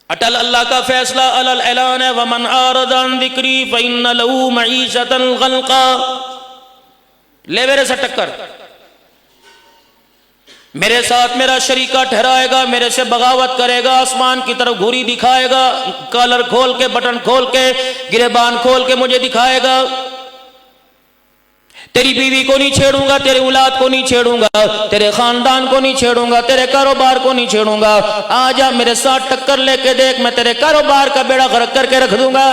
अटल अल्लाह का फैसला अलल ऐलान है, वमन आरदा अन ज़िक्री फ़इन्न लहू मईशतन ग़ल्क़ा। ले मेरे से टक्कर, मेरे साथ मेरा शरीका ठहराएगा, मेरे से बगावत करेगा, आसमान की तरफ घुरी दिखाएगा, कॉलर खोल के, बटन खोल के, गिरेबान खोल के मुझे दिखाएगा। तेरी बीवी को नहीं छेड़ूंगा, तेरे औलाद को नहीं छेड़ूंगा, तेरे खानदान को नहीं छेड़ूंगा, तेरे कारोबार को नहीं छेड़ूंगा। आजा मेरे साथ टक्कर लेके देख, मैं तेरे कारोबार का बेड़ा गर्क करके रख दूंगा।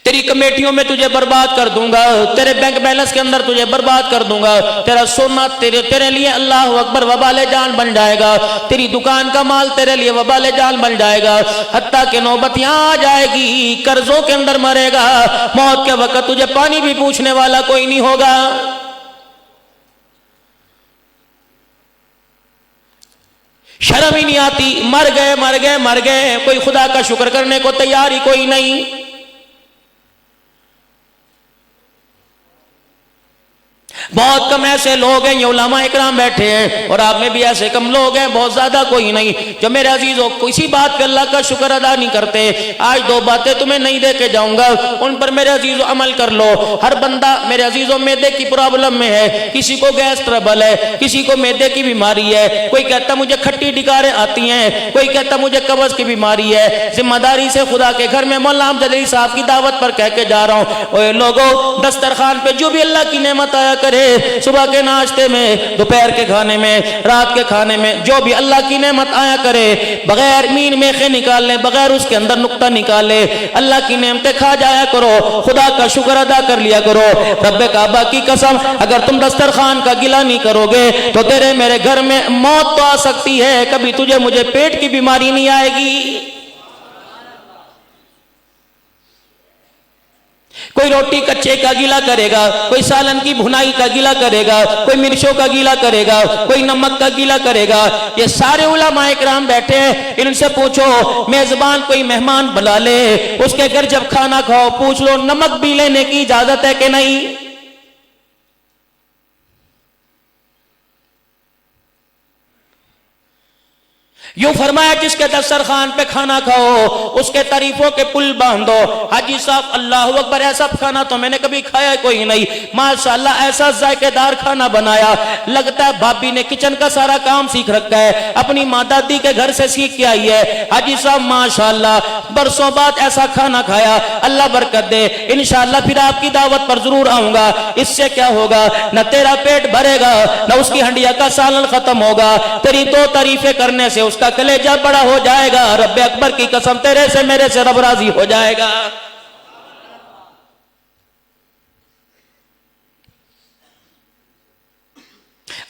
तेरी कमेटियों में तुझे बर्बाद कर दूंगा, तेरे बैंक बैलेंस के अंदर तुझे बर्बाद कर दूंगा। तेरा सोना तेरे लिए अल्लाह अकबर वबाले जान बन जाएगा, तेरी दुकान का माल तेरे लिए वबाले जान बन जाएगा। हत्ता के नौबत यहां आ जाएगी, कर्जों के अंदर मरेगा, मौत के वक्त तुझे पानी भी पूछने वाला कोई नहीं होगा। शर्म ही नहीं आती, मर गए मर गए मर गए, कोई खुदा का शुक्र करने को तैयार ही कोई नहीं। बहुत कम ऐसे लोग हैं, ये उलमा इकराम बैठे हैं और आप में भी ऐसे कम लोग हैं, बहुत ज्यादा कोई नहीं, जो मेरे अजीजों किसी बात पे अल्लाह का शुक्र अदा नहीं करते। आज दो बातें तुम्हें नहीं दे के जाऊंगा, उन पर मेरे अजीजों अमल कर लो। हर बंदा मेरे अजीजों मैदे की प्रॉब्लम में है, किसी को गैस ट्रबल है, किसी को मैदे की बीमारी है, कोई कहता मुझे खट्टी डिकारें आती हैं, कोई कहता मुझे कब्ज की बीमारी है। जिम्मेदारी से खुदा के घर में मौलाना अहमद अली साहब की दावत पर कह के जा रहा हूँ, ओए लोगों, दस्तरखान पे जो भी अल्लाह की नेमत आया करे, सुबह के नाश्ते में, दोपहर के खाने में, रात के खाने में, जो भी अल्लाह की नेमत आया करे, बगैर मीन मेखे निकाल ले, बगैर उसके अंदर नुक्ता निकाले, अल्लाह की नेमतें खा जाया करो, खुदा का शुक्र अदा कर लिया करो। रब्बे काबा की कसम, अगर तुम दस्तरखान का गिला नहीं करोगे तो तेरे मेरे घर में मौत तो आ सकती है, कभी तुझे मुझे पेट की बीमारी नहीं आएगी। कोई रोटी कच्चे का गीला करेगा, कोई सालन की भुनाई का गीला करेगा, कोई मिर्चों का गीला करेगा, कोई नमक का गीला करेगा। ये सारे उलमा इकराम बैठे हैं, इनसे पूछो मेजबान कोई मेहमान बुला ले, उसके घर जब खाना खाओ पूछ लो नमक भी लेने की इजाजत है कि नहीं। यूं फरमाया जिसके दस्तरखान पे खाना खाओ उसके तारीफों के पुल बांधो। हाजी साहब अल्लाह अकबर, ऐसा खाना तो मैंने कभी खाया कोई नहीं, माशाल्लाह ऐसा जायकेदार खाना बनाया, लगता है भाभी ने किचन का सारा काम सीख रखा है, अपनी माँ दादी के घर से सीख के आई है। हाजी साहब माशाल्लाह बरसों बाद ऐसा खाना खाया, अल्लाह बरकत दे, इंशाअल्लाह फिर आपकी दावत पर जरूर आऊंगा। इससे क्या होगा, न तेरा पेट भरेगा न उसकी हंडिया का सालन खत्म होगा, तेरी दो तारीफें करने से उसका कलेजा बड़ा हो जाएगा। रब्बे अकबर की कसम, तेरे से मेरे से रब राजी हो जाएगा।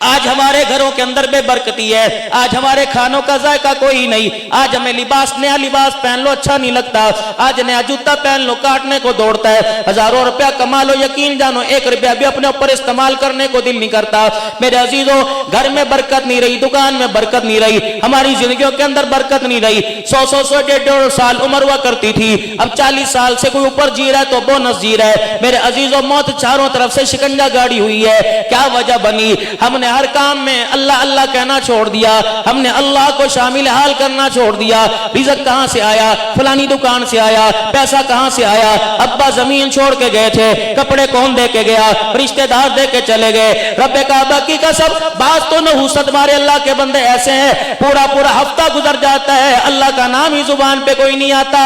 आज हमारे घरों के अंदर बेबरकती है, आज हमारे खानों का जायका कोई नहीं, आज हमें लिबास, नया लिबास पहन लो अच्छा नहीं लगता, आज नया जूता पहन लो काटने को दौड़ता है, हजारों रुपया कमा लो यकीन जानो एक रुपया भी अपने ऊपर इस्तेमाल करने को दिल नहीं करता। मेरे अजीजों, घर में बरकत नहीं रही, दुकान में बरकत नहीं रही, हमारी जिंदगियों के अंदर बरकत नहीं रही। 100 150 साल उम्र हुआ करती थी, अब 40 साल से कोई ऊपर जी रहा है तो बोनस जी रहा है। मेरे अजीजों, मौत चारों तरफ से शिकंजा गाड़ी हुई है, क्या वजह बनी, हमने हर काम में अल्लाह अल्लाह कहना छोड़ दिया, हमने अल्लाह को शामिल हाल करना छोड़ दिया। रिज़्क़ कहां से आया, फलानी दुकान से आया, पैसा कहां से आया, अब्बा जमीन छोड़ के गए थे, कपड़े कौन दे के गया, रिश्तेदार दे के चले गए। रब्बे काबा की कसम, बात तो नहुसत मारे अल्लाह के बंदे ऐसे हैं, पूरा पूरा हफ्ता गुजर जाता है अल्लाह का नाम ही जुबान पे कोई नहीं आता।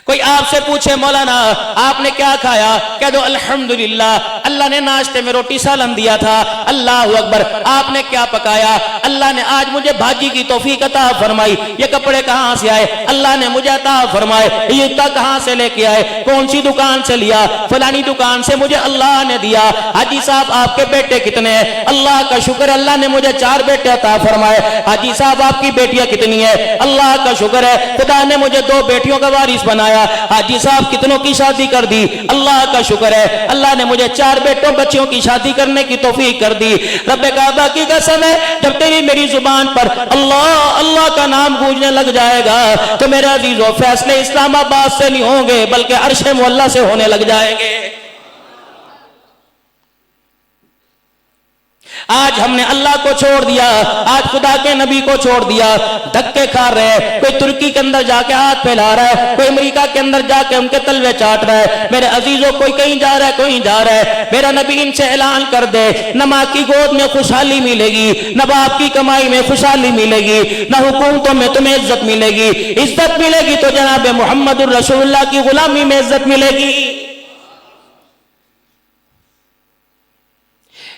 कोई आपसे पूछे मौलाना आपने क्या खाया, कह दो अल्हम्दुलिल्लाह, अल्लाह ने नाश्ते में रोटी सालन दिया था, अल्लाह अकबर। आपने क्या पकाया, अल्लाह ने आज मुझे भाजी की तौफीक अता फरमाई। ये कपड़े कहां से आए, अल्लाह ने मुझे अता फरमाए। ये जूता कहां से लेके आए, कौन सी दुकान से लिया, फलानी दुकान से मुझे अल्लाह ने दिया। हाजी साहब आपके बेटे कितने हैं, अल्लाह का शुक्र, अल्लाह ने मुझे 4 बेटे अता फरमाए। हाजी साहब आपकी बेटियां कितनी है, अल्लाह का शुक्र है, खुदा ने मुझे 2 बेटियों का वारिस बनाया। हाजी साहब कितनों की शादी कर दी, अल्लाह का शुक्र है, अल्लाह ने मुझे 4 बेटों बच्चियों की शादी करने की तौफीक कर दी। रब्बे काबा की कसम है, जब तेरी मेरी जुबान पर अल्लाह अल्लाह का नाम गूंजने लग जाएगा तो मेरे अजीजों, फैसले इस्लामाबाद से नहीं होंगे बल्कि अर्शे मुअल्ला से होने लग जाएंगे। आज हमने अल्लाह को छोड़ दिया, आज खुदा के नबी को छोड़ दिया, धक्के खा रहे हैं। कोई तुर्की के अंदर जाके हाथ फैला रहा है, कोई अमेरिका के अंदर जाके उनके तलवे चाट रहा है। मेरे अजीजों, कोई कहीं जा रहा है, कोई जा रहा है। मेरा नबी इनसे ऐलान कर दे, न माँ की गोद में खुशहाली मिलेगी, न बाप की कमाई में खुशहाली मिलेगी, न हुकूमतों में तुम्हें इज्जत मिलेगी। इज्जत मिलेगी तो जनाब मोहम्मदुर रसूलुल्लाह की गुलामी में इज्जत मिलेगी।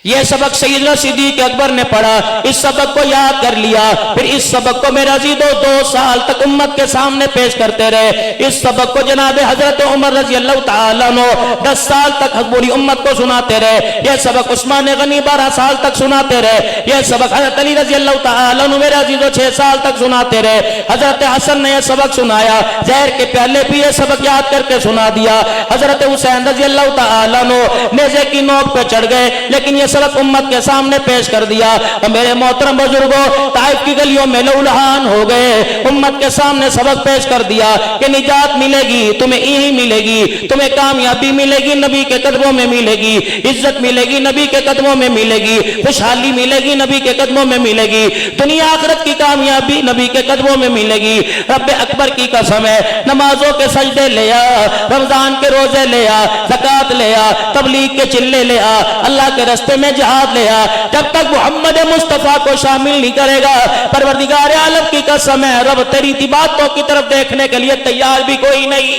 यह सबक सैयदना सिद्दीक अकबर ने पढ़ा, इस सबक को याद कर लिया, फिर इस सबक को मेरे अजीजों 2 साल तक उम्मत के सामने पेश करते रहे। इस सबक को जनाब हजरत उमर रजी अल्लाह तआला अन्हु 10 साल तक पूरी उम्मत को सुनाते रहे। यह सबक उस्मान गनी 12 साल तक सुनाते रहे। यह सबक हजरत अली रजी अल्लाह तआला अन्हु मेरे अजीजों 6 साल तक सुनाते रहे। हजरत हसन ने यह सबक सुनाया, जहर के प्याले भी यह सबक याद करके सुना दिया। हजरत हुसैन रजी अल्लाह तआला अन्हु नेज़े की नोक पे चढ़ गए, लेकिन यह सबक उम्मत के सामने पेश कर दिया। और मेरे मोहतरम बुजुर्गों, ताइफ की गलियों में लहूलुहान हो गए, उम्मत के सामने सबक पेश कर दिया कि निजात मिलेगी, तुम्हें यही मिलेगी, तुम्हें कामयाबी मिलेगी, नबी के कदमों में मिलेगी, इज्जत मिलेगी, नबी के कदमों में मिलेगी, खुशहाली मिलेगी, नबी के कदमों में मिलेगी, दुनिया आखिरत की कामयाबी नबी के कदमों में मिलेगी। रब अकबर की कसम है, नमाजों के सजदे ले आ, रमजान के रोजे ले आ, ज़कात ले आ, तबलीग के चिल्ले ले आ, अल्लाह के रास्ते में जिहाद ले आ। जब तक मोहम्मद मुस्तफा को शामिल नहीं करेगा, परवरदिगार आलम की कसम है, रब तेरी बातों की तरफ देखने के लिए तैयार भी कोई नहीं।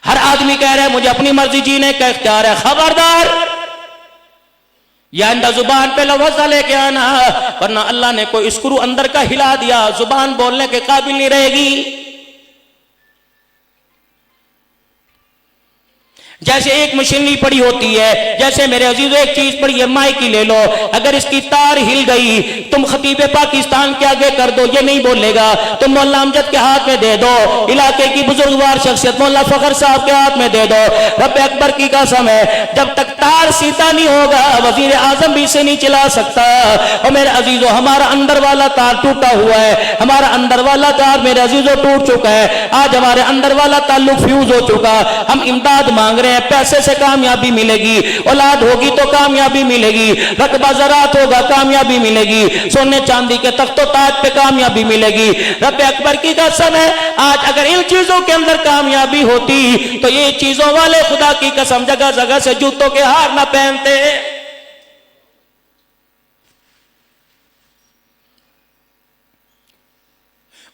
हर आदमी कह रहा है मुझे अपनी मर्जी जीने का इख्तियार है। खबरदार, या अंदर जुबान पे लफ्ज़ लेके आना, वरना अल्लाह ने कोई स्क्रू अंदर का हिला दिया, जुबान बोलने के काबिल नहीं रहेगी। जैसे एक मशीनरी पड़ी होती है, जैसे मेरे अजीजों एक चीज पड़ी है, माइक ले लो, अगर इसकी तार हिल गई, तुम खतीब पाकिस्तान के आगे कर दो, ये नहीं बोलेगा। तुम मौलाना अमजद के हाथ में दे दो, इलाके की बुजुर्गवार शख्सियत मौलाना फखर साहब के हाथ में दे दो, रब अकबर की कसम है, जब तक तार सीधा नहीं होगा, वजीर आजम भी इसे नहीं चला सकता। और मेरे अजीजों, हमारा अंदर वाला तार टूटा हुआ है, हमारा अंदर वाला तार मेरे अजीजों टूट चुका है। आज हमारे अंदर वाला ताल्लुक फ्यूज हो चुका, हम इमदाद मांग रहे हैं, पैसे से कामयाबी मिलेगी, औलाद होगी तो कामयाबी मिलेगी, रकबा ज़रात होगा कामयाबी मिलेगी, सोने चांदी के तख्तो ताज पे कामयाबी मिलेगी। रब अकबर की कसम है, आज अगर इन चीजों के अंदर कामयाबी होती तो ये चीजों वाले खुदा की कसम जगह जगह से जूतों के हार ना पहनते।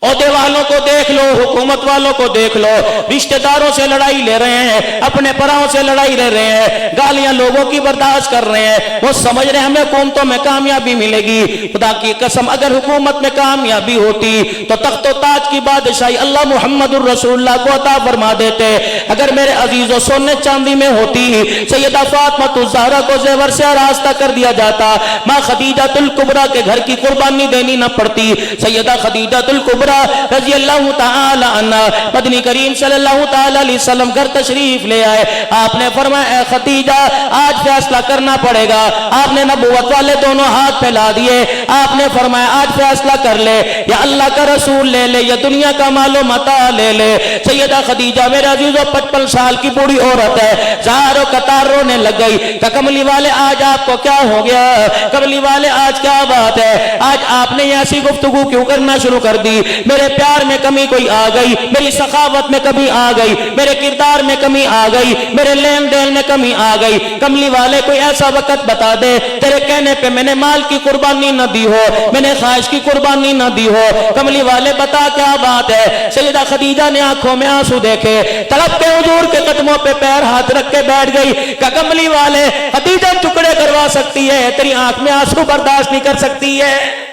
औहदे वालों को देख लो, हुकूमत वालों को देख लो, रिश्तेदारों से लड़ाई ले रहे हैं, अपने पराओं से लड़ाई ले रहे हैं, गालियां लोगों की बर्दाश्त कर रहे हैं। वो समझ रहे हैं हमें हुकूमतों में कामयाबी मिलेगी। खुदा की कसम, अगर हुकूमत में कामयाबी होती तो तख्तो ताज की बादशाही अल्लाह मुहम्मदुर रसूलुल्लाह को अता फरमा देते। अगर मेरे अजीजों सोने चांदी में होती, सैयदा फातिमा ज़हरा को ज़ेवर से आरास्ता कर दिया जाता, माँ खदीजातुल कुबरा के घर की कुर्बानी देनी न पड़ती। सैयदा खदीजातुल कुबरा रज़ी अल्लाह तआला अन्हा मदनी करीम सल्लल्लाहु तआला अलैहि वसल्लम घर तशरीफ ले आए। आपने फरमाया, खदीजा आज फैसला करना पड़ेगा। आपने नबूवत वाले दोनों हाथ फैला दिए, आपने फरमाया आज फैसला कर ले, या अल्लाह का रसूल ले ले या दुनिया का मालो मता ले ले। सैयदा खदीजा मेरे अजीजों 55 साल की बूढ़ी औरत है, ज़ारो कतार रोने लग गई। कमली वाले आज आपको क्या हो गया, कमली वाले आज क्या बात है, आज आपने ऐसी गुफ्तगू क्यों करना शुरू कर दी, मेरे प्यार में कमी कोई आ गई, मेरी सखावत में कमी आ गई, मेरे किरदार में कमी आ गई, मेरे लेन देन में कमी आ गई। कमली वाले कोई ऐसा वक्त बता दे तेरे कहने पे मैंने माल की कुर्बानी न दी हो, मैंने ख्वाहिश की कुर्बानी न दी हो। कमली वाले बता क्या बात है। सैयदा खदीजा ने आंखों में आंसू देखे, तड़प के हुजूर के कदमों पे पैर हाथ रख के बैठ गई। कमली वाले, खदीजा टुकड़े करवा सकती है, तेरी आंख में आंसू बर्दाश्त नहीं कर सकती है।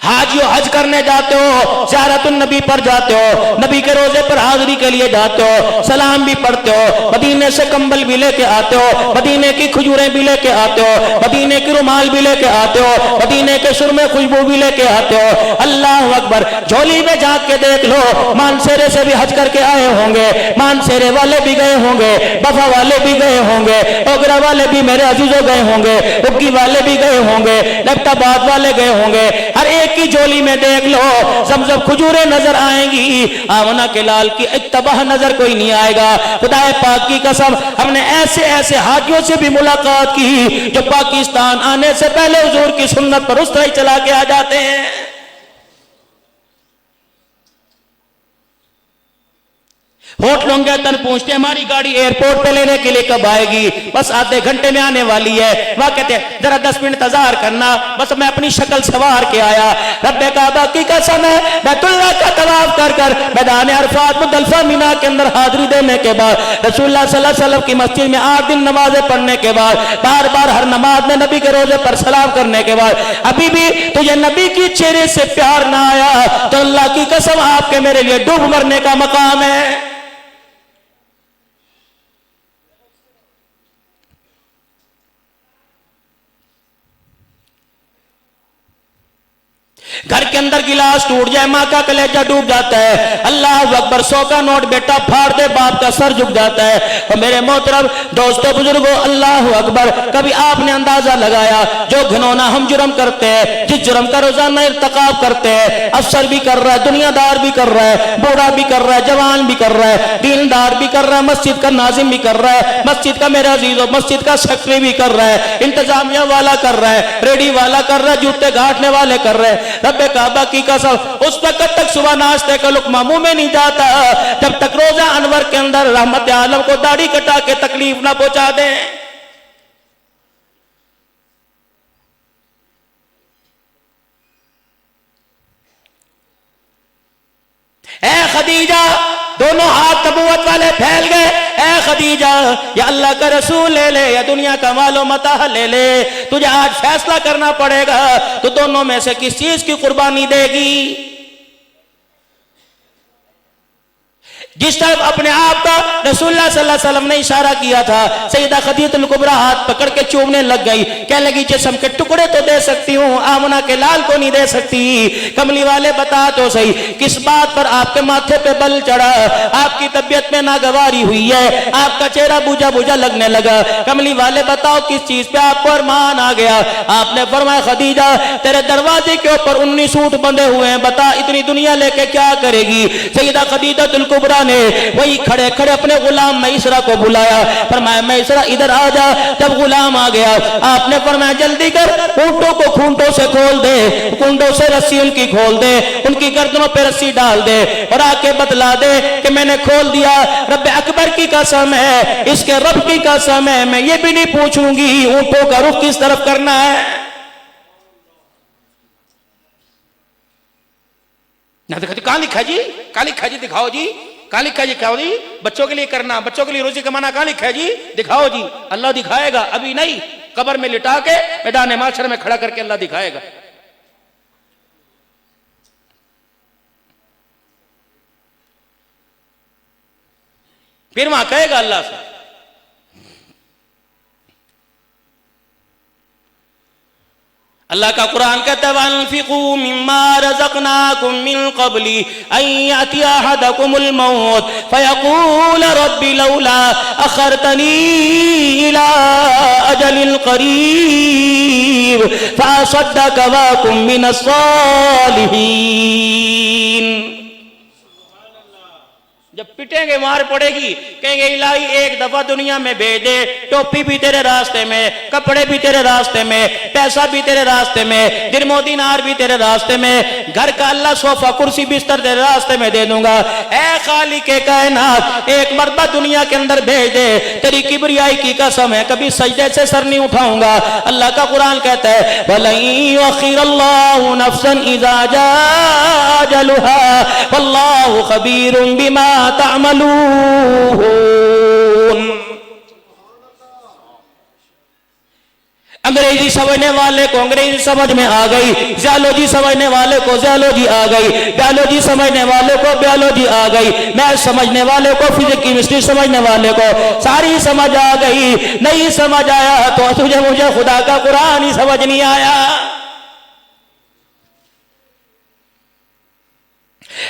हाजियों हज करने जाते हो, ज़ियारतुन नबी पर जाते हो, नबी के रोजे पर हाजिरी के लिए जाते हो, सलाम भी पढ़ते हो, मदीने से कंबल भी लेके आते हो, मदीने की खजूरें भी लेके आते हो, मदीने की रुमाल भी लेके आते हो, मदीने के सुरमे खुशबू भी लेके आते हो। अल्लाह अकबर, झोली में झांक के देख लो, मानसेरे से भी हज करके आए होंगे, मानसेरे वाले भी गए होंगे, बफा वाले भी गए होंगे, ओगरा वाले भी मेरे अजीजों गए होंगे, उग्गी वाले भी गए होंगे, नबताबाद वाले गए होंगे। हर एक की चोली में देख लो, ज़मज़म खजूरें नजर आएंगी, आमना के लाल की एक तबाह नजर कोई नहीं आएगा। खुदाए पाक की कसम, हमने ऐसे ऐसे हाजियों से भी मुलाकात की जो पाकिस्तान आने से पहले हुजूर की सुन्नत पर उस तरह चला के आ जाते हैं। होटलों के अंदर पूछते हमारी गाड़ी एयरपोर्ट पे लेने के लिए कब आएगी, बस आधे घंटे में आने वाली है। वहां कहते हैं जरा 10 मिनट इंतजार करना, बस मैं अपनी शक्ल सवार के आया। रब्बे काबा की कसम है, बैतुल्लाह का तवाफ कर कर मैदान अरफात मुज़दलिफा मिना के अंदर हाजिरी देने के बाद रसूलुल्लाह सल्लल्लाहु अलैहि वसल्लम की मस्जिद में 8 दिन नमाजें पढ़ने के बाद, बार बार हर नमाज में नबी के रोजे पर सलाम करने के बाद अभी भी तुझे नबी की चेहरे से प्यार ना आया तो अल्लाह की कसम आपके मेरे लिए डूब मरने का मकाम है। घर के अंदर गिलास टूट जाए, माँ का कलेजा डूब जाता है। अल्लाह अकबर, 100 का नोट बेटा फाड़ दे, बाप का सर झुक जाता है। और मेरे मोहतरम दोस्तों बुजुर्गों, अल्लाह अकबर, कभी आपने अंदाजा लगाया जो घिनौना हम जुर्म करते हैं, जिस जुर्म का रोजाना इर्तिकाब करते हैं, अफसर भी कर रहा है, दुनियादार भी कर रहा है, बूढ़ा भी कर रहा है, जवान भी कर रहा है, दीनदार भी कर रहा है, मस्जिद का नाजिम भी कर रहा है, मस्जिद का मेरा अजीज मस्जिद का सेक्रेटरी भी कर रहा है, इंतजामिया वाला कर रहा है, रेडी वाला कर रहा है, जूते घाटने वाले कर रहे हैं। रब्बे काबा की कसम, उस वक्त तक सुबह नाश्ते का लुकमा मुंह में नहीं जाता जब तक रोजा अनवर के अंदर रहमत आलम को दाढ़ी कटा के तकलीफ ना पहुंचा दे। ए खदीजा, दोनों हाथ नबूवत वाले फैल गए। ए खदीजा, या अल्लाह का रसूल ले ले या दुनिया का मालो मताह ले ले, तुझे आज फैसला करना पड़ेगा, तो दोनों में से किस चीज की कुर्बानी देगी। जिस तरफ अपने आप का रसूलुल्लाह सल्लल्लाहु अलैहि वसल्लम ने इशारा किया था, सैयदा खदीजतुल कुबरा हाथ पकड़ के चूमने लग गई, कहने लगी जिस्म के टुकड़े तो दे सकती हूँ, आमना के लाल को नहीं दे सकती। कमली वाले बता तो सही, किस बात पर आपके माथे पे बल चढ़ा, आपकी तबीयत में नागवारी हुई है, आपका चेहरा बुझा बुझा लगने लगा। कमली वाले बताओ किस चीज पे आपको अरमान आ गया। आपने फरमाया खदीजा, तेरे दरवाजे के ऊपर 19 ऊंट बंधे हुए हैं, बता इतनी दुनिया लेके क्या करेगी। सैयदा खदीजतुल कुबरा ने वही खड़े खड़े अपने गुलाम मैसरा को बुलाया, फरमाया मैसरा इधर आ जा। जब गुलाम आ गया, आपने फरमाया जल्दी कर, ऊंटों को खूंटों से खोल दे, खूंटों से रस्सी उनकी खोल दे, उनकी गर्दनों पे रस्सी डाल दे और आके बतला दे कि मैंने खोल दिया। रब्बे अकबर की कसम है, इसके रब की कसम है, मैं ये भी नहीं पूछूंगी ऊंटों का रुख किस तरफ करना है। ना दिखाती, कहां लिखा जी, कहां लिखा जी, दिखाओ जी, कहां लिखा जी, दिखाओ जी। बच्चों के लिए करना, बच्चों के लिए रोजी कमाना, कहां लिखा है जी, दिखाओ जी। अल्लाह दिखाएगा, अभी नहीं, कब्र में लिटा के मैदान माशर में खड़ा करके अल्लाह दिखाएगा। फिर वहां कहेगा अल्लाह से, अल्लाह का कुरान कहता है वअन्फिकू मिम्मा रज़क़नाकुम मिन क़ब्ली अन यातिया अहदकुमुल मौत फयक़ूल रब्बी लौला अख़रतनी इला अजलिन क़रीब फ़असद्दक़ व अकुम मिनस सालिहीन। जब पिटेंगे मार पड़ेगी, कहेंगे इलाही एक दफा दुनिया में भेज दे, टोपी भी तेरे रास्ते में, कपड़े भी तेरे रास्ते में, पैसा भी तेरे रास्ते में, दिरमो दिनार भी तेरे रास्ते में, घर का अल्लाह सोफा कुर्सी बिस्तर तेरे रास्ते में दे दूंगा। ऐ खालिके कायनात, एक मरतबा दुनिया के अंदर भेज दे, तेरी किबरियाई की कसम है कभी सजदे से सर नहीं उठाऊंगा। अल्लाह का कुरान कहता है वलन युअख्खिरल्लाहु नफ्सन इज़ा जाअ अजलुहा वल्लाहु खबीरुम बिमा तामलून। अंग्रेजी समझने वाले को अंग्रेजी समझ में आ गई, जियोलॉजी समझने वाले को जियोलॉजी आ गई, बायोलॉजी समझने वाले को बायोलॉजी आ गई, मैथ समझने वाले को फिजिक्स केमिस्ट्री समझने वाले को सारी समझ आ गई। नहीं समझ आया तो तुझे मुझे खुदा का कुरान ही समझ नहीं आया।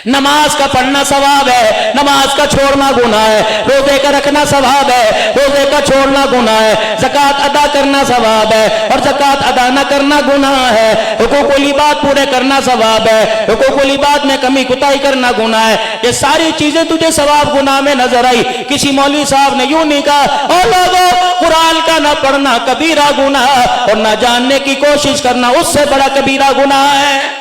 नमाज का पढ़ना सवाब है, नमाज का छोड़ना गुनाह है। रोजे का रखना सवाब है, रोजे का छोड़ना गुनाह है। ज़कात अदा करना सवाब है और ज़कात अदा न करना गुनाह है। हुकूकुल इबाद पूरे करना सवाब है, हुकूकुल इबाद में कमी कुताही करना गुनाह है। ये सारी चीजें तुझे सवाब गुनाह में नजर आई। किसी मौलवी साहब ने यूं नहीं कहा, और लोगों कुरान का ना पढ़ना कबीरा गुनाह और ना जानने की कोशिश करना उससे बड़ा कबीरा गुनाह है।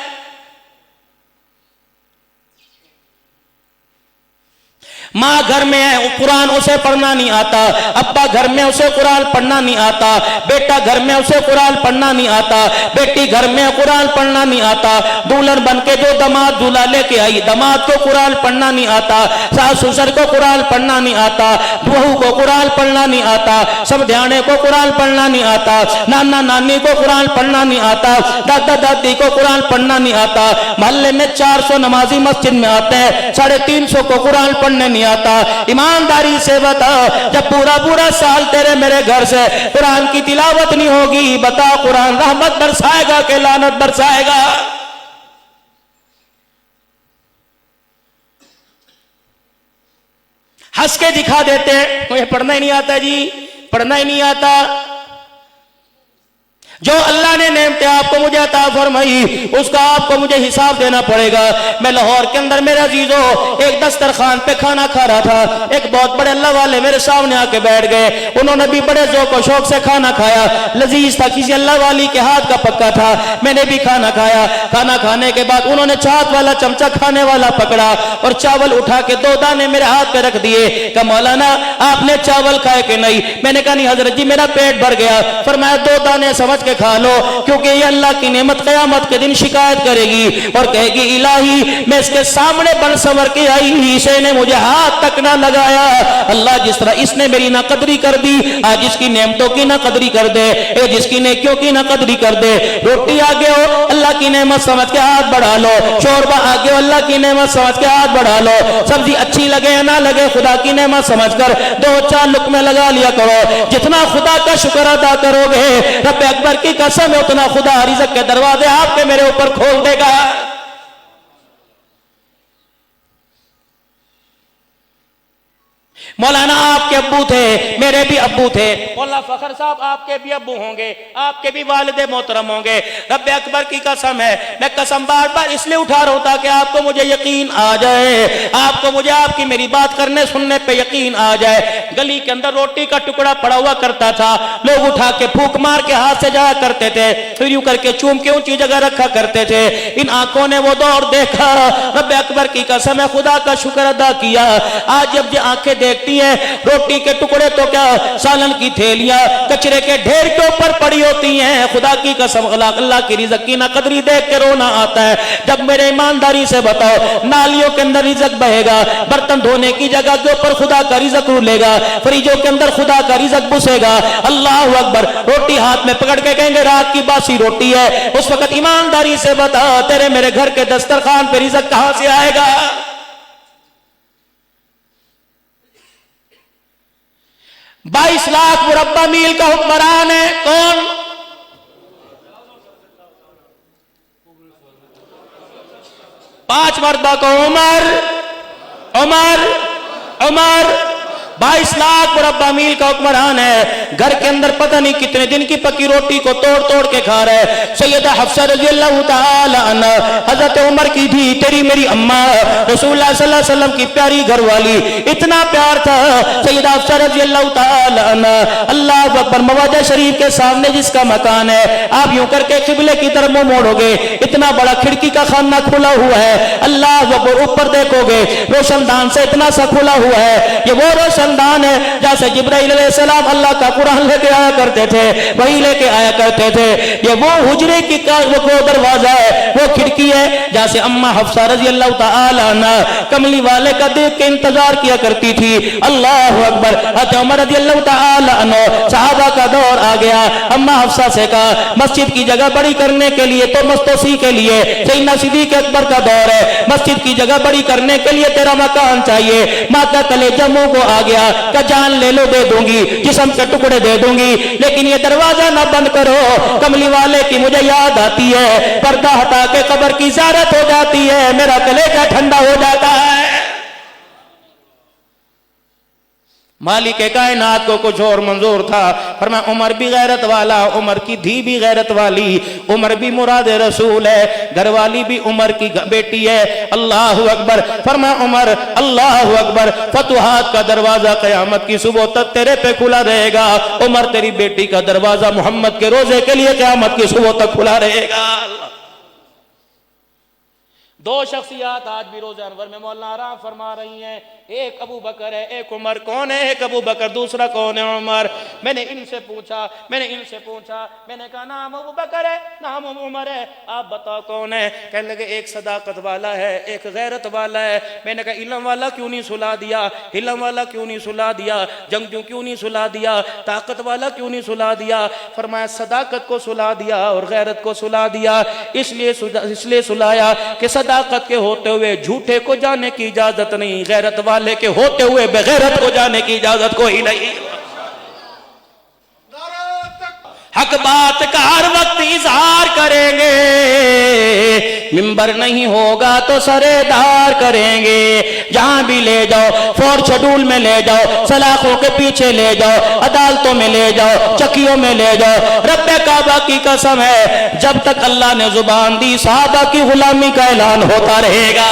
माँ घर में है, कुरान उसे पढ़ना नहीं आता। अब्बा घर में उसे कुरान पढ़ना नहीं आता। बेटा घर में उसे कुरान पढ़ना नहीं आता। बेटी घर में कुरान पढ़ना नहीं आता। दुल्हन बन के जो दामाद दूल्हा लेके आई, दामाद को कुरान पढ़ना नहीं आता। सास ससुर को कुरान पढ़ना नहीं आता। बहू को कुरान पढ़ना नहीं आता। समध्याने को कुरान पढ़ना नहीं आता। नाना नानी को कुरान पढ़ना नहीं आता। दादा दादी को कुरान पढ़ना नहीं आता। मोहल्ले में 400 नमाजी मस्जिद में आते हैं, 350 को कुरान पढ़ने नहीं आता। ईमानदारी से बता, जब पूरा पूरा साल तेरे मेरे घर से कुरान की तिलावत नहीं होगी, बता कुरान रहमत बरसाएगा कि लानत बरसाएगा? हंस के दिखा देते हैं, मुझे पढ़ना ही नहीं आता जी, पढ़ना ही नहीं आता। जो अल्लाह ने नेमतें आपको मुझे अता फरमाई, उसका आपको मुझे हिसाब देना पड़ेगा। मैं लाहौर के अंदर मेरे अजीजों एक दस्तरखान पे खाना खा रहा था। एक बहुत बड़े अल्लाह वाले मेरे सामने आके बैठ गए। उन्होंने भी बड़े ज़ौक़ और शौक से खाना खाया, लजीज था, किसी अल्लाह वाली के हाथ का पक्का था। मैंने भी खाना खाया। खाना खाने के बाद उन्होंने चाट वाला चमचा खाने वाला पकड़ा और चावल उठा के 2 दाने मेरे हाथ पे रख दिए। कहा मौलाना आपने चावल खाए कि नहीं? मैंने कहा नहीं हजरत जी मेरा पेट भर गया। फरमाया 2 दाने समझ के खा लो, क्योंकि ये अल्लाह की नेमत क़यामत के दिन शिकायत करेगी और कहेगी इलाही मैं इसके सामने बन संवर के आई, इसे ने मुझे हाथ तक ना लगाया। अल्लाह जिस तरह इसने मेरी ना कदरी कर दी, आज इसकी नेमतों की ना कदरी कर दे, जिसकी नेकियों की ना कदरी कर दे। रोटी आगे हो अल्लाह की नेमत समझ के हाथ बढ़ा लो, शोरबा आगे हो अल्लाह की नेमत समझ के हाथ बढ़ा लो, सब्जी अच्छी लगे या ना लगे खुदा की नेमत समझकर 2-4 लुक़मे लगा लिया करो। जितना खुदा का शुक्र अदा करोगे, रब अकबर की कसम है, उतना खुदा रिज़्क़ के दरवाजे आपके मेरे ऊपर खोल देगा। 'मौलाना आपके अब्बू थे, मेरे भी अब्बू थे। मौलाना फखर साहब आपके भी अब्बू होंगे, आपके भी वालिद मोहतरम होंगे। रब अकबर की कसम है, मैं कसम बार बार इसलिए उठा रहा हूं ताकि आपको मुझे यकीन आ जाए, आपको मुझे आपकी मेरी बात करने सुनने पे यकीन आ जाए। गली के अंदर रोटी का टुकड़ा पड़ा हुआ करता था, लोग उठा के फूंक मार के हाथ से जाया करते थे, फिर यूं करके चूम के ऊंची जगह रखा करते थे। इन आंखों ने वो दौर देखा, रब अकबर की कसम है खुदा का शुक्र अदा किया। आज जब ये आंखें देखती है रोटी के टुकड़े तो क्या सालन की थैलियां कचरे के ढेर के ऊपर पड़ी होती हैं। खुदा की कसम अल्लाह की रिज़्क़ की ना कदरी देख के रोना आता है। जब मेरे ईमानदारी से बताओ, नालियों के अंदर रिज़्क़ बहेगा, बर्तन धोने की जगह के ऊपर खुदा का रिज़्क़ रूलेगा, फ्रिजों के अंदर खुदा का रिज़्क़ घुसेगा। अल्लाह अकबर। रोटी हाथ में पकड़ के कहेंगे रात की बासी रोटी है, उस वक्त ईमानदारी से बता तेरे मेरे घर के दस्तरखान पे रिज़्क़ कहां से आएगा? 22 लाख मुरब्बा मील का हुक्मरान है कौन? पांच मरतबा को उमर उमर उमर 22 लाख मुरब्बा मील का हुक्मरान है। घर के अंदर पता नहीं कितने दिन की पकी रोटी को तोड़ तोड़ के खा रहा है। सैयदा हफ्सा रज़ियल्लाहु ताला अन्हा, हजरत उमर की थी तेरी मेरी अम्मा रसूलुल्लाह सल्लल्लाहु अलैहि वसल्लम की प्यारी घरवाली, इतना प्यार था सैयदा हफ्सा रज़ियल्लाहु ताला अन्हा। अल्लाह अकबर। मवाजा शरीफ के सामने जिसका मकान है, आप यूं करके किबले की तरफ मुंह मोड़ोगे, इतना बड़ा खिड़की का खाना खुला हुआ है। अल्लाह अकबर। ऊपर देखोगे रोशनदान से इतना सा खुला हुआ है, ये वो रोशन दान है जैसे जिब्राइल अलैहिस्सलाम अल्लाह का कुरान लेके आया करते थे, वही लेके आया करते थे। ये वो हुजरे की वो दरवाजा है, वो खिड़की है जैसे अम्मा हफ्सा रज़ियल्लाहु ताला अन्हा कमली वाले का देख के इंतजार किया करती थी। अल्लाह अकबर। हज़रत उमर रज़ियल्लाहु ताला अन्हु सहाबा का दौर आ गया। अम्मा हफ्सा से कहा मस्जिद की जगह बड़ी करने के लिए तो मस्तोसी के लिए सैयदना सिद्दीक़ अकबर का दौर है, मस्जिद की जगह बड़ी करने के लिए तेरा मकान चाहिए। माता कलेजा मुंह को आ गया। दिया कि जान ले लो दे दूंगी, जिस्म के टुकड़े दे दूंगी, लेकिन ये दरवाजा ना बंद करो। कमली वाले की मुझे याद आती है, पर्दा हटा के कब्र की ज़ियारत हो जाती है, मेरा कलेजा ठंडा हो जाता है। मालिक कायनात को कुछ और मंजूर था, फरमाया उमर भी गैरत वाला, उमर की धी भी गैरत वाली, उमर भी मुराद रसूल है, घरवाली भी उमर की बेटी है। अल्लाह अकबर। फरमाया उमर अल्लाह अकबर, फतुहात का दरवाजा क़यामत की सुबह तक तेरे पे खुला रहेगा। उमर तेरी बेटी का दरवाजा मोहम्मद के रोजे के लिए क़यामत की सुबह तक खुला रहेगा। दो शख्सियात आज भी रोज़े अनवर में मौलाना आराम फरमा रही हैं, एक अबू बकर है, एक उमर। कौन है एक अबू बकर, दूसरा कौन है उमर? मैंने इनसे पूछा, मैंने कहा नाम अबू बकर है, नाम उमर है, आप बताओ कौन है? कहने लगे एक सदाकत वाला है, एक गैरत वाला है। मैंने कहा इल्म वाला क्यों नहीं सुला दिया, इल्म वाला क्यों नहीं सुला दिया, जंगजू क्यों नहीं सुला दिया, ताकत वाला क्यों नहीं सुला दिया? फरमाया सदाकत को सुला दिया और गैरत को सुला दिया। इसलिए सुलाया कि सदाकत के होते हुए झूठे को जाने की इजाजत नहीं, गैरत वाले के होते हुए बेगैरत को जाने की इजाजत कोई नहीं। हक बात का हर वक्त इजहार करेंगे, मिंबर नहीं होगा तो सरेदार करेंगे। जहां भी ले जाओ, फोर शेड्यूल में ले जाओ, सलाखों के पीछे ले जाओ, अदालतों में ले जाओ, चक्कियों में ले जाओ, रब्बे काबा की कसम है जब तक अल्लाह ने जुबान दी सहाबा की गुलामी का ऐलान होता रहेगा।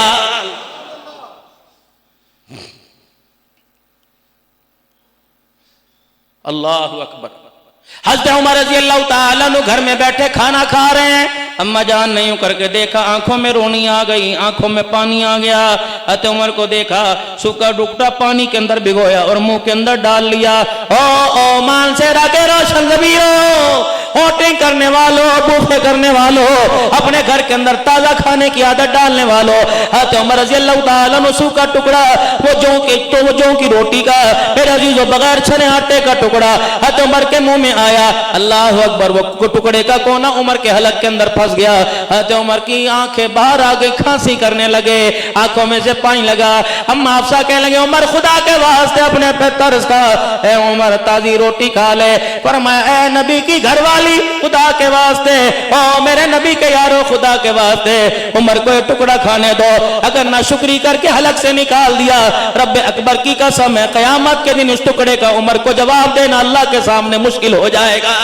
अल्लाह अकबर। हज़रत उमर रज़ी अल्लाह ताला अन्हु घर में बैठे खाना खा रहे हैं, अम्मा जान ने यूं करके देखा, आंखों में रोनी आ गई, आंखों में पानी आ गया। हज़रत उमर को देखा, सूखा टुकड़ा पानी के अंदर भिगोया और मुंह के अंदर डाल लिया। ओ मान से राके रोशन ज़मीरो, होटिंग करने वालों, बूफे करने वालों, अपने घर के अंदर ताजा खाने की आदत डालने वालों, हज़रत उमर रज़ी अल्लाह ताला अन्हु सूखा टुकड़ा, वो जौ की रोटी का, मेरे अजीजों बगैर छने आटे का टुकड़ा हज़रत उमर के मुंह में आया। अल्लाह अकबर। वो टुकड़े का कोना उमर के हलक के अंदर फंस गया। हज़रत उमर की आंखें बाहर आ गई, खांसी करने लगे, आंखों में से पानी लगा। अम्मा हफ्सा कहने लगे उमर खुदा के वास्ते अपने पे तरस खा, ए उमर ताजी रोटी खा ले। फरमाया ए नबी की घरवाली खुदा के वास्ते, ओ मेरे नबी के यारो खुदा के वास्ते उमर को टुकड़ा खाने दो। अगर ना शुक्री करके हलक से निकाल दिया, रब्बे अकबर की कसम है कयामत के दिन इस टुकड़े का उमर को जवाब देना अल्लाह के सामने मुश्किल हो जाएगा।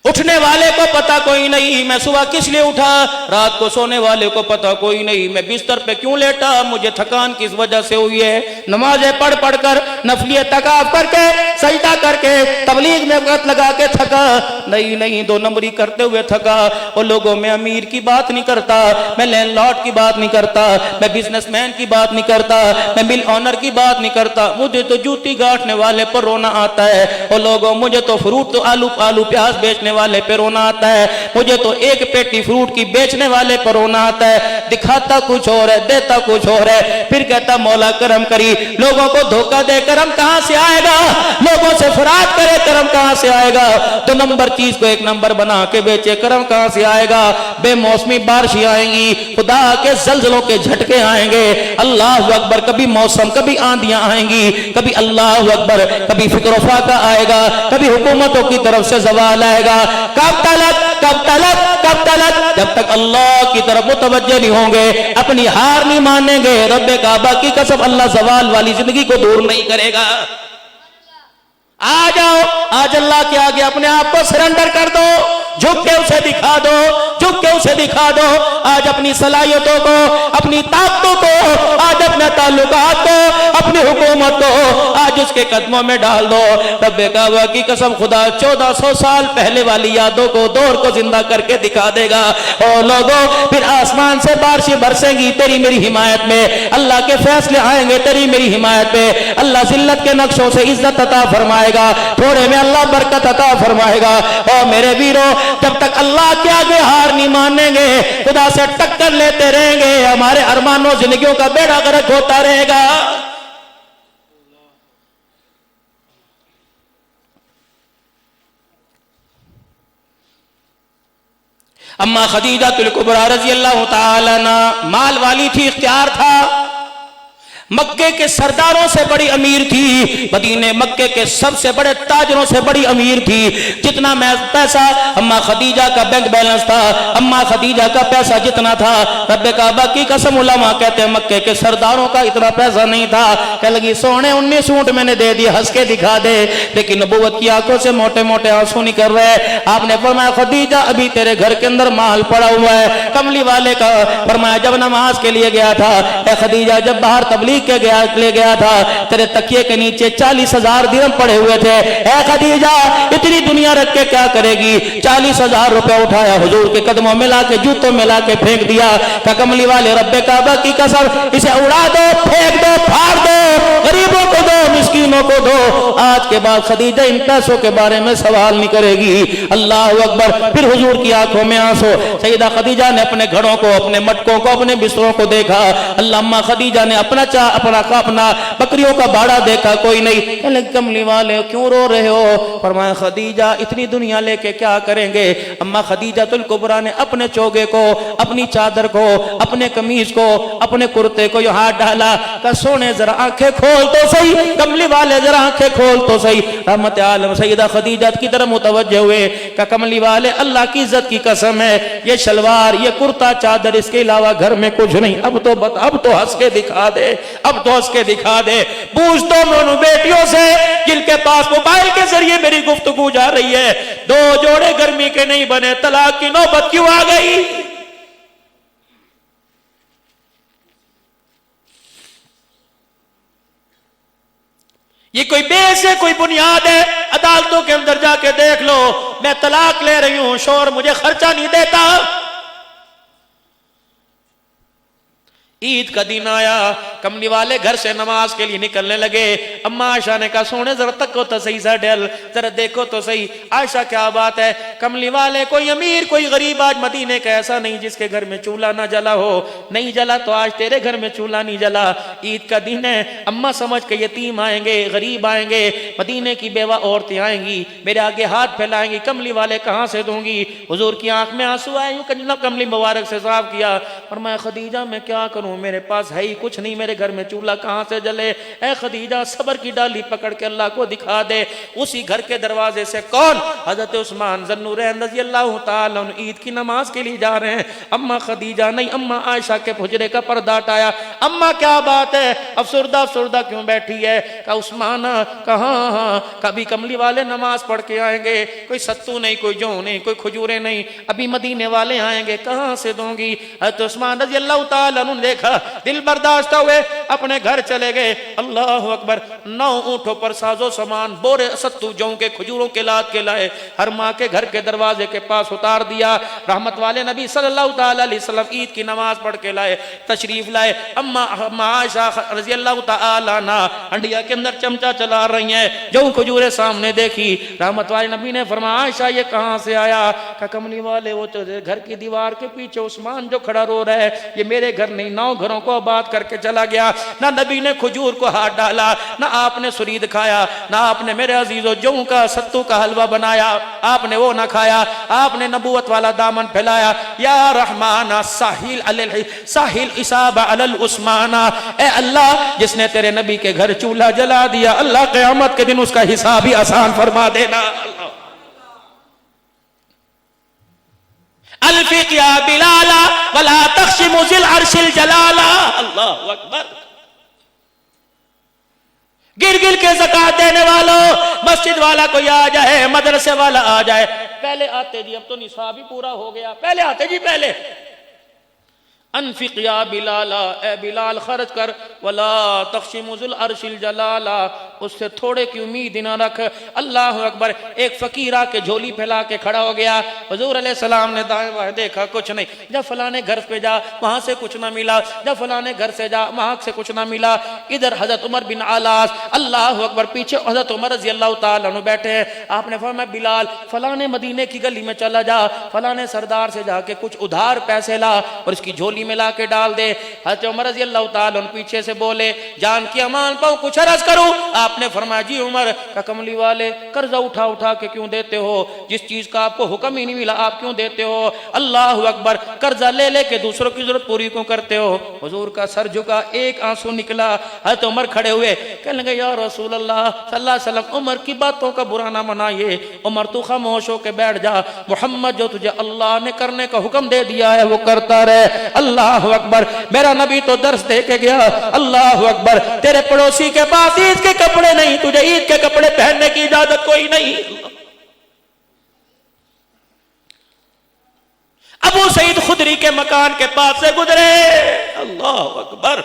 उठने वाले को पता कोई नहीं मैं सुबह किस लिए उठा, रात को सोने वाले को पता कोई नहीं मैं बिस्तर पे क्यों लेटा, मुझे थकान किस वजह से हुई है। नमाजें पढ़ पढ़ कर, नफलियत तकाफ करके, सजदा करके, तबलीग में वक्त लगा के थका नहीं, 2 नंबरी करते हुए थका। और लोगों में अमीर की बात नहीं करता, मैं लैंडलॉर्ड की बात नहीं करता, मैं बिजनेसमैन की बात नहीं करता, मैं मिल ऑनर की बात नहीं करता, मुझे तो जूती गांठने वाले पर रोना आता है। और लोगों मुझे तो फ्रूट, तो आलू प्याज बेचने वाले पे रोना आता है, मुझे तो एक पेटी फ्रूट की बेचने वाले पर रोना आता है। दिखाता कुछ और है, देता कुछ और है, फिर कहता मौला करम करी। लोगों को धोखा दे करम कहां से आएगा, लोगों से फराड करे करम कहां से आएगा, 2 नंबर चीज को 1 नंबर बना के बेचे करम कहां से आएगा। बेमौसमी बारिशें आएंगी, खुदा के जलजलों के झटके आएंगे, अल्लाह अकबर। कभी मौसम, कभी आंधियां आएंगी, कभी अल्लाह अकबर, कभी फिक्र फाका आएगा, कभी हुकूमतों की तरफ से जवाल आएगा। कब तलक जब तक अल्लाह की तरफ मुतवज्जे नहीं होंगे, अपनी हार नहीं मानेंगे, रब्बे काबा की कसम अल्लाह जवाल वाली जिंदगी को दूर नहीं करेगा। आ जाओ, आज अल्लाह के आगे अपने आप को सरेंडर कर दो, झुक के उसे दिखा दो, झुक के उसे दिखा दो। आज अपनी सलाहियतों को, अपनी ताकतों को, आज अपने ताल्लुकात को, अपनी हुकूमत को आज उसके कदमों में डाल दो। रब्बे काबा की कसम खुदा 1400 साल पहले वाली यादों को, दौर को जिंदा करके दिखा देगा। और लोगों फिर आसमान से बारिशें बरसेंगी तेरी मेरी हिमायत में, अल्लाह के फैसले आएंगे तेरी मेरी हिमायत में। अल्लाह जिल्लत के नक्शों से इज्जत अता फरमाएगा, थोड़े में अल्लाह बरकत अता फरमाएगा। और मेरे वीरों जब तक अल्लाह के आगे हार नहीं मानेंगे, खुदा से टक्कर लेते रहेंगे, हमारे अरमानों जिंदगियों का बेड़ा गर्क होता रहेगा। अम्मा खदीजातुल कुबरा रजी अल्लाह ताला अन्हा माल वाली थी, इख्तियार था, मक्के के सरदारों से बड़ी अमीर थी, मदीने मक्के के सबसे बड़े ताजरों से बड़ी अमीर थी। जितना पैसा अम्मा खदीजा का बैंक बैलेंस था, अम्मा खदीजा का पैसा जितना था, रब्बे काबा की कसम उलमा कहते हैं मक्के के सरदारों का इतना पैसा नहीं था। कह लगी सोने 19 ऊंट मैंने दे दिए, हंस के दिखा दे, लेकिन नबूवत की आंखों से मोटे मोटे आंसू निकल रहे। आपने फरमाया खदीजा अभी तेरे घर के अंदर माल पड़ा हुआ है। कमली वाले का फरमाया जब नमाज के लिए गया था, खदीजा जब बाहर तबलीग के ले गया था, तेरे तकिए के नीचे 40,000 दिरहम पड़े हुए थे। ऐ खदीजा इतनी दुनिया रख के क्या करेगी? 40,000 रुपए उठाया, हुजूर के कदमों में लाके जूतों में लाके फेंक दिया। कमली वाले रब्बे काबा की कसम इसे उड़ा दो, फेंक दो, फाड़ दो, गरीबों को दो, मिस्कीनों को दो। आज के बाद खदीजा इन पैसों के बारे में सवाल नहीं करेगी। अल्लाह अकबर। फिर हुजूर की आंखों में आंसू। सैयदा खदीजा ने अपने घड़ों को, अपने मटकों को, अपने बिस्तरों को देखा। अल्लाह खदीजा ने अपना बकरियों का बाड़ा देखा, कोई नहीं। कमली वाले क्यों रो रहे हो? फरमाया खदीजा इतनी दुनिया लेके क्या करेंगे? अम्मा खदीजातुल कुबरा ने अपने चोगे को, अपनी चादर को, अपने कमीज को, अपने कुर्ते को यो हाथ डाला। का सोने जरा आंखें खोल तो सही, कमली वाले जरा आंखें खोल तो सही। रहमत आलम सैयदा खदीजा की तरफ मुतवज्जे हुए। का कमली वाले अल्लाह की इज्जत की कसम है, ये शलवार, ये कुर्ता, चादर, इसके अलावा घर में कुछ नहीं। अब तो हंस के दिखा दे, अब तो हंस के दिखा दे। पूछ दो दोनों बेटियों से जिनके पास मोबाइल के जरिए मेरी गुफ्तगू जा रही है, 2 जोड़े गर्मी के नहीं बने, तलाक की नौबत क्यों आ गई? ये कोई बेस है, कोई बुनियाद है? अदालतों के अंदर जाके देख लो, मैं तलाक ले रही हूं, शोहर मुझे खर्चा नहीं देता। ईद का दिन आया, कमली वाले घर से नमाज के लिए निकलने लगे। अम्मा आयशा ने कहा सोने जरा तको तो सही सा डल, जरा देखो तो सही। आयशा क्या बात है? कमली वाले कोई अमीर कोई गरीब आज मदीने का ऐसा नहीं जिसके घर में चूल्हा ना जला हो। नहीं जला तो आज तेरे घर में चूल्हा नहीं जला। ईद का दिन है, अम्मा समझ के यतीम आएंगे, गरीब आएंगे, मदीने की बेवा औरतें आएंगी, मेरे आगे हाथ फैलाएंगी, कमली वाले कहाँ से दूंगी? हुजूर की आंख में आंसू आए, यूं कमली मुबारक से साफ किया और मैं खदीजा मैं क्या करूं, मेरे पास है ही कुछ नहीं, मेरे घर में चूल्हा कहां से जले? ऐ खदीजा सब्र की डाली पकड़ के अल्लाह को दिखा दे। उसी घर के दरवाजे से कौन? हजरत उस्मान ज़न्नूरैन रज़ी अल्लाह ताला अन्हु ईद की नमाज के लिए जा रहे हैं। अम्मा खदीजा नहीं, अम्मा आयशा के हुजरे का पर्दा हटाया। अम्मा क्या बात है, अफसुर्दा अफसुर्दा क्यों बैठी है? का उस्मान कहाँ? कभी कमली वाले नमाज पढ़ के आएंगे, कोई सत्तू नहीं, कोई जौ नहीं, कोई खजूरें नहीं, अभी मदीने वाले आएंगे, कहाँ से दूंगी? हजरत उस्मान रज़ी अल्लाह ताला अन्हु ने देखा, दिल बर्दाश्त हुए, अपने घर चले गए। अल्लाह अकबर। 9 ऊंटों पर साजो सामान, बोरे सत्तू जौ के, खजूरों के लाद के लाए, हर माँ के घर के दरवाजे के पास उतार दिया। रहमत वाले नबी सल्लल्लाहु ताला अलैहि वसल्लम ईद की नमाज पढ़ के लाए, तशरीफ लाए। अम्मा आयशा रज़ी अल्लाह ताला अन्हा हंडिया के अंदर चमचा चला रही हैं, जौ खजूरें सामने देखी। रहमत वाले नबी ने फरमाया आयशा ये कहाँ से आया? का कमली वाले वो तो घर की दीवार के पीछे उस्मान जो खड़ा रो रहा है, ये मेरे घर नहीं, 9 घरों को आबाद करके चला गया। ना नबी ने खजूर को हाथ डाला, ना आपने सुरीद खाया, ना आपने मेरे अजीजों जौ का सत्तू का हलवा बनाया, आपने वो ना खाया। आपने नबूवत वाला दामन फैलाया, या रहमाना साहिल इसाबा अलल उस्माना। ए अल्लाह जिसने तेरे नबी के घर चूल्हा जला दिया, अल्लाह क़यामत के दिन उसका हिसाब ही आसान फरमा देना। अल्फिक या बिलाला वला तख्शिमु ज़िल अर्शिल जलाला। अल्लाहु अकबर। गिर गिर के ज़कात देने वालों, मस्जिद वाला कोई आ जाए, मदरसे वाला आ जाए, पहले आते जी अब तो निसाब ही पूरा हो गया, पहले आते जी पहले। अनफिक या बिलाला, ए बिलाल खर्च कर, वला तख्शिमु ज़िल अर्शिल जलाला, उससे थोड़े की उम्मीद ना रख। अल्लाह अकबर। एक फकीर आके झोली फैला के खड़ा हो गया। हुजूर अलैहिस्सलाम ने दाएं बाएं देखा, कुछ नहीं। जब फलाने घर पे जा, वहां से कुछ ना मिला, जब फलाने घर से जा, वहां से कुछ ना मिला। इधर हजरत उमर बिन आलास, अल्लाह अकबर, पीछे हजरत उमर रज़ी अल्लाह ताला अन्हु बैठे हैं। आपने फरमाया बिलाल फलाने मदीने की गली में चला जा, फलाने सरदार से जाके कुछ उधार पैसे ला और इसकी झोली झोली में लाके डाल दे। हज़रत उमर रज़ी अल्लाह ताला अन्हु पीछे से बोले, जान की अमान पाऊं, कुछ अर्ज करूं? आपने फरमाया, जी उमर, कमली वाले कर्जा उठा उठा के क्यों देते हो? जिस चीज का आपको हुक्म ही नहीं मिला आप क्यों देते हो? अल्लाह अकबर, कर्जा ले लेके दूसरों की जरूरत पूरी क्यों करते हो? हुजूर का सर झुका, एक आंसू निकला। हज़रत उमर खड़े हुए, कहने लगे, या रसूल अल्लाह सल्लल्लाहु अलैहि वसल्लम, उमर की बातों का बुरा ना मनाइए, उमर तू खामोश होके बैठ जा। मोहम्मद जो तुझे अल्लाह ने करने का हुक्म दे दिया है वो करता रहे। अल्लाह अकबर, मेरा नबी तो दर्स दे के गया। अल्लाह अकबर, तेरे पड़ोसी के पास ईद के कपड़े नहीं, तुझे ईद के कपड़े पहनने की इजाजत कोई नहीं। अबू सईद खुदरी के मकान के पास से गुजरे। अल्लाह अकबर,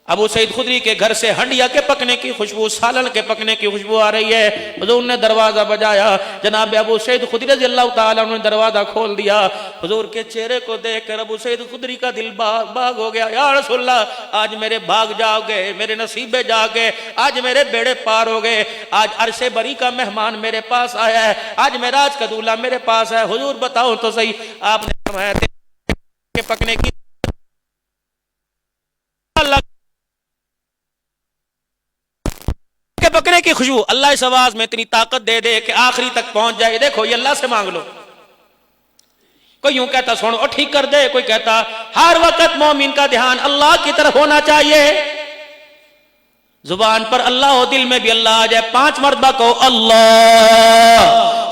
अबू सईद खुदरी के घर से हंडिया के पकने की खुशबू, सालन के पकने की खुशबू आ रही है। हुजूर ने दरवाजा बजाया। जनाब अबू सईद खुदरी रज़ी अल्लाह ताला अन्हु ने दरवाजा खोल दिया। हुजूर के चेहरे को देखकर अबू सईद खुदरी का दिल बाग बाग हो गया। या रसूलल्लाह, आज मेरे भाग जाओगे, मेरे नसीबे जागे, आज मेरे बेड़े पार हो गए। आज अरशे बरी का मेहमान मेरे पास आया है, आज मेराज का दूल्हा मेरे पास है। हुजूर बताओ तो सही, आपने फरमाया के पकने की बकरे की खुशबू, अल्लाह इस आवाज में इतनी ताकत दे दे कि आखिरी तक पहुंच जाए। देखो ये अल्लाह से मांग लो। कोई यूं कहता सुनो और ठीक कर दे, कोई कहता हर वक्त मोमिन का ध्यान अल्लाह की तरफ होना चाहिए। जुबान पर अल्लाह हो, दिल में भी अल्लाह आ जाए। 5 मरतबा कहो अल्लाह,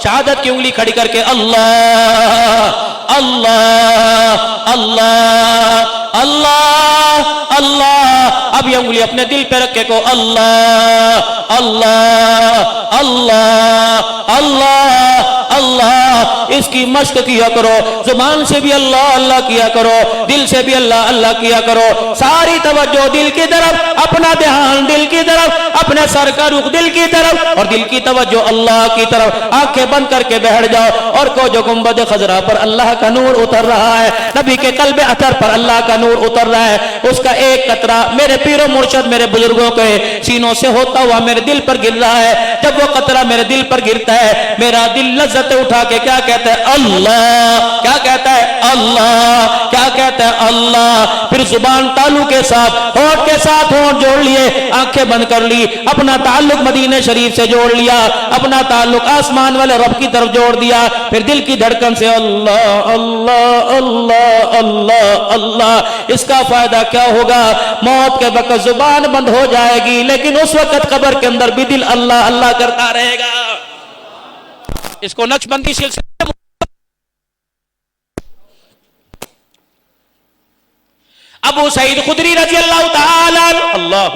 शहादत की उंगली खड़ी करके अल्लाह अल्लाह अल्लाह अल्लाह अल्लाह। अब ये उंगली अपने दिल पे रख के को अल्लाह अल्लाह अल्लाह अल्लाह अल्लाह। इसकी मश्क किया करो, जुबान से भी अल्लाह अल्लाह किया करो, दिल से भी अल्लाह अल्लाह किया करो। सारी तवज्जो दिल की तरफ, अपना ध्यान दिल की तरफ, अपने सर का रुख दिल की तरफ और दिल की तवज्जो अल्लाह की तरफ। आंखें बंद करके बैठ जाओ और को जो गुंबद खजरा पर अल्लाह का नूर उतर रहा है, नबी के कल्बे अतर पर अल्लाह का नूर उतर रहा है, उसका एक कतरा मेरे पीरो मुर्शद मेरे बुजुर्गों के सीनों से होता हुआ मेरे दिल पर गिर रहा है। जब वो कतरा मेरे दिल पर गिरता है, मेरा दिल लज्जत उठा के क्या कहता है? अल्लाह। क्या कहता है? अल्लाह। क्या कहता है? अल्लाह। फिर जुबान तालू के साथ, होठ के साथ होठ जोड़ लिए, आंखें बंद कर ली, अपना ताल्लुक मदीने शरीफ से जोड़ लिया, अपना ताल्लुक आसमान वाले रब की तरफ जोड़ दिया। फिर दिल की धड़कन से अल्लाह अल्लाह अल्लाह अल्लाह अल्लाह। इसका फायदा क्या होगा? मौत के वक्त जुबान बंद हो जाएगी, लेकिन उस वक्त कब्र के अंदर भी दिल अल्लाह अल्लाह करता रहेगा। इसको नक्शबंदी सिलसिले अबू सईद खुदरी रज़ी अल्लाह ताला अल्लाह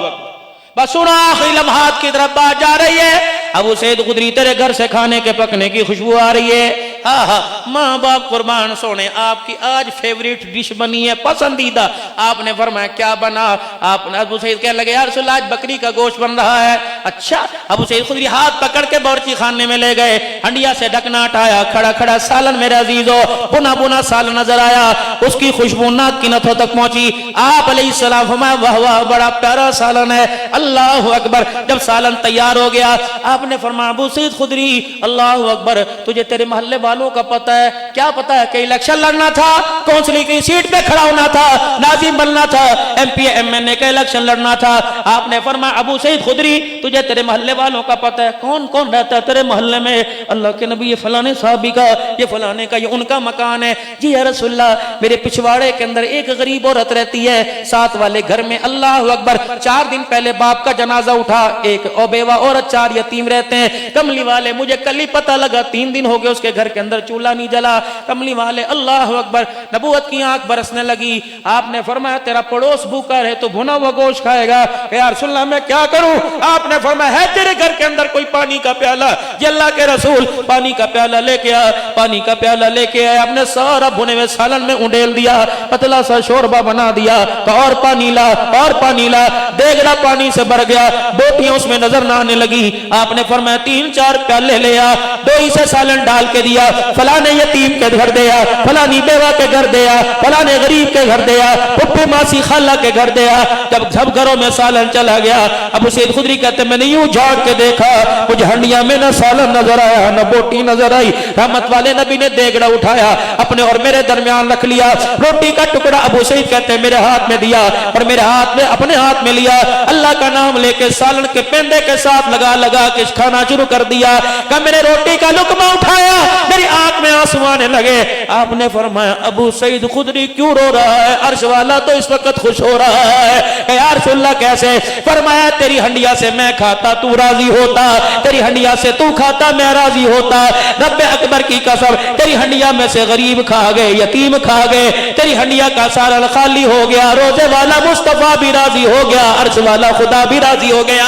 बस सुना, आखिरी लम्हात की तरफ बात जा रही है। अबू सईद खुदरी, तेरे घर से खाने के पकने की खुशबू आ रही है। हाँ हाँ, माँ बाप कुर्बान सोने, आपकी आज फेवरेट डिश बनी है, पसंदीदा। आपने फरमाया क्या बना? आपने अबू सईद कहने लगे, यार रसूल आज बकरी का गोश्त बन रहा है। अच्छा। अबू सईद खुदरी हाथ पकड़ के बावर्ची खाने में ले गए, हंडिया से ढकना हटाया, खड़ा खड़ा सालन मेरे अजीजों, बुना बुना सालन नजर आया, उसकी खुशबू नाक की नथों तक पहुंची। आप अलैहिस्सलाम फरमाया, वाह वाह बड़ा प्यारा सालन है। अल्लाह अकबर। जब सालन तैयार हो गया, आपने फरमाया, अबू सईद खुदरी अल्लाह अकबर, तुझे तेरे मोहल्ले वालों का पता है? क्या पता है? कि इलेक्शन लड़ना था, कौंसलिंग की सीट पे खड़ा होना था, नाजिम बनना था, एमपी एमएनए का इलेक्शन लड़ना था। आपने फरमाया, अबू सईद खुदरी तुझे तेरे मोहल्ले वालों का पता है? कौन कौन रहता है तेरे मोहल्ले में? अल्लाह के नबी, ये फलाने साहबी का, ये फलाने का, ये उनका मकान है। जी या रसूलल्लाह, मेरे पिछवाड़े के अंदर एक गरीब औरत रहती है, साथ वाले घर में अल्लाह अकबर 4 दिन पहले बाप का जनाजा उठा, एक और बेवा औरत, 4 यतीम रहते हैं। कमली वाले, मुझे कल ही पता लगा, 3 दिन हो गए उसके घर के अंदर चूल्हा नहीं जला। कमली वाले अल्लाह अकबर, नबूवत की आंख बरसने लगी। आपने फरमाया, तेरा पड़ोस भूखा है तो भुना हुआ गोश्त खाएगा। यार सुल्ला, मैं क्या करूं? आपने फरमाया, है तेरे घर के अंदर कोई पानी का प्याला? ये अल्लाह के रसूल पानी का प्याला लेके आ, पानी का प्याला लेके आए। आपने सारा भुने हुए सालन में उंडेल दिया, पतला सा शोरबा बना दिया, तो और पानी ला, और पानी ला। देगड़ा पानी से भर गया, बोटियां उसमें नजर ना आने लगी। आपने फरमाया, 3-4 प्याले ले आ, 2 ही से सालन डाल के दिया। फलाने यतीम के घर दिया, फलानी बेवा के घर दिया, फलाने गरीब के घर दिया, पुप्पी मासी खाला के घर दिया। जब सब घरों में सालन चला गया, अबू सईद खुदरी कहते मैंने यूं झाड़ के देखा, मुझे हंडिया में न सालन नजर आया न बोटी नजर आई। रहमत वाले नबी ने देगड़ा उठाया, अपने और मेरे दरमियान रख लिया, रोटी का टुकड़ा अबू सईद कहते मेरे हाथ में दिया और मेरे हाथ में अपने हाथ में लिया, अल्लाह का नाम लेके सालन के पेंदे के साथ लगा लगा के खाना शुरू कर दिया। कब मैंने रोटी का लुकमा उठाया, मेरी आंख में आंसू आने लगे। आपने फरमाया अबू सईद खुदरी क्यों रो रहा है? अर्श वाला तो इस वक्त खुश हो रहा है। यार रसूलुल्लाह कैसे? फरमाया तेरी हंडिया से मैं खाता तू राजी होता, तेरी हंडिया से तू खाता मैं राजी होता। रब्बे अकबर की कसम, तेरी हंडिया में से गरीब खा गए, यतीम खा गए, तेरी हंडिया का सारा खाली हो गया, रोजे वाला मुस्तफा भी राजी हो गया, अर्श वाला खुदा भी राजी हो गया।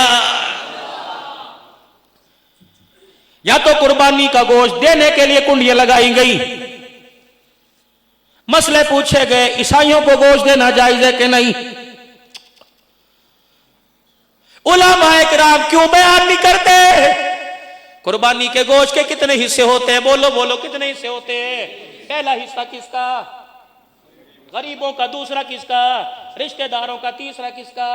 या तो कुर्बानी का गोश्त देने के लिए कुंडियां लगाई गई, मसले पूछे गए ईसाइयों को गोश्त देना जायज है कि नहीं। उलमाए किराम क्यों बयान नहीं करते? कुर्बानी के गोश्त के कितने हिस्से होते हैं? बोलो बोलो कितने हिस्से होते हैं? पहला हिस्सा किसका? गरीबों का। दूसरा किसका? रिश्तेदारों का। तीसरा किसका?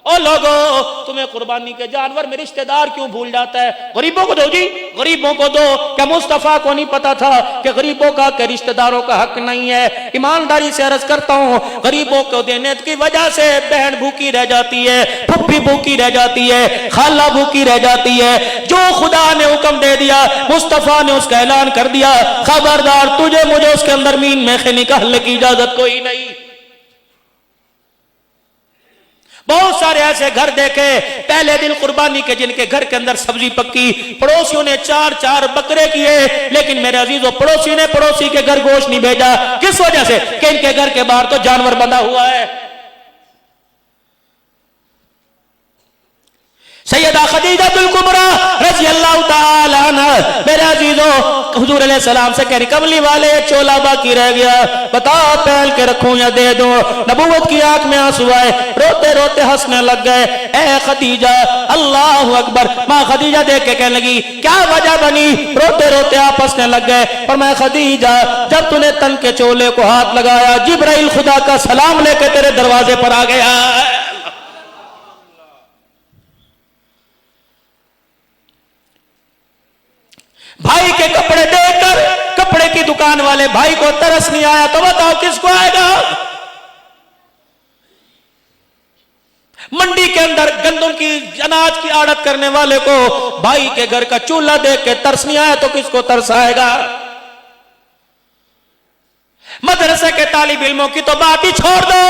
ओ लोगों, तुम्हें कुर्बानी के जानवर में रिश्तेदार क्यों भूल जाता है? गरीबों को दो जी, गरीबों को दो। क्या मुस्तफा को नहीं पता था कि गरीबों का के रिश्तेदारों का हक नहीं है? ईमानदारी से अर्ज करता हूँ, गरीबों को देने की वजह से बहन भूखी रह जाती है, फुफ्फी भूखी रह जाती है, खाला भूखी रह जाती है। जो खुदा ने हुक्म दे दिया, मुस्तफा ने उसका ऐलान कर दिया, खबरदार तुझे मुझे उसके अंदर मीन में से निकालने की इजाजत कोई नहीं। बहुत सारे ऐसे घर देखे पहले दिन कुर्बानी के, जिनके घर के अंदर सब्जी पक्की, पड़ोसियों ने 4-4 बकरे किए, लेकिन मेरे अजीजों पड़ोसी ने पड़ोसी के घर गोश्त नहीं भेजा। किस वजह से? कि इनके घर के बाहर तो जानवर बंधा हुआ है। सैयदा खदीजतुल कुबरा रज़ी अल्लाह ताला अन्हा, मेरे अजीजों हुजूर अलैहि सलाम से कह रही कमली वाले चोला बाकी रह गया, बताओ पहल के रखूं या दे दूं? नबूवत की आंख में आंसू आए, रोते रोते हंसने लग गए। ए खदीजा, अल्लाहु अकबर। माँ खदीजा देख के कहने लगी क्या वजह बनी? रोते रोते आप हंसने लग गए। पर मैं खदीजा, जब तूने तन के चोले को हाथ लगाया, जिब्राइल खुदा का सलाम लेके तेरे दरवाजे पर आ गया। भाई के कपड़े देखकर कपड़े की दुकान वाले भाई को तरस नहीं आया तो बताओ किसको आएगा? मंडी के अंदर गंदम की अनाज की आड़त करने वाले को भाई के घर का चूल्हा देख के तरस नहीं आया तो किसको तरस आएगा? मदरसे के तालिब इल्मों की तो बात ही छोड़ दो,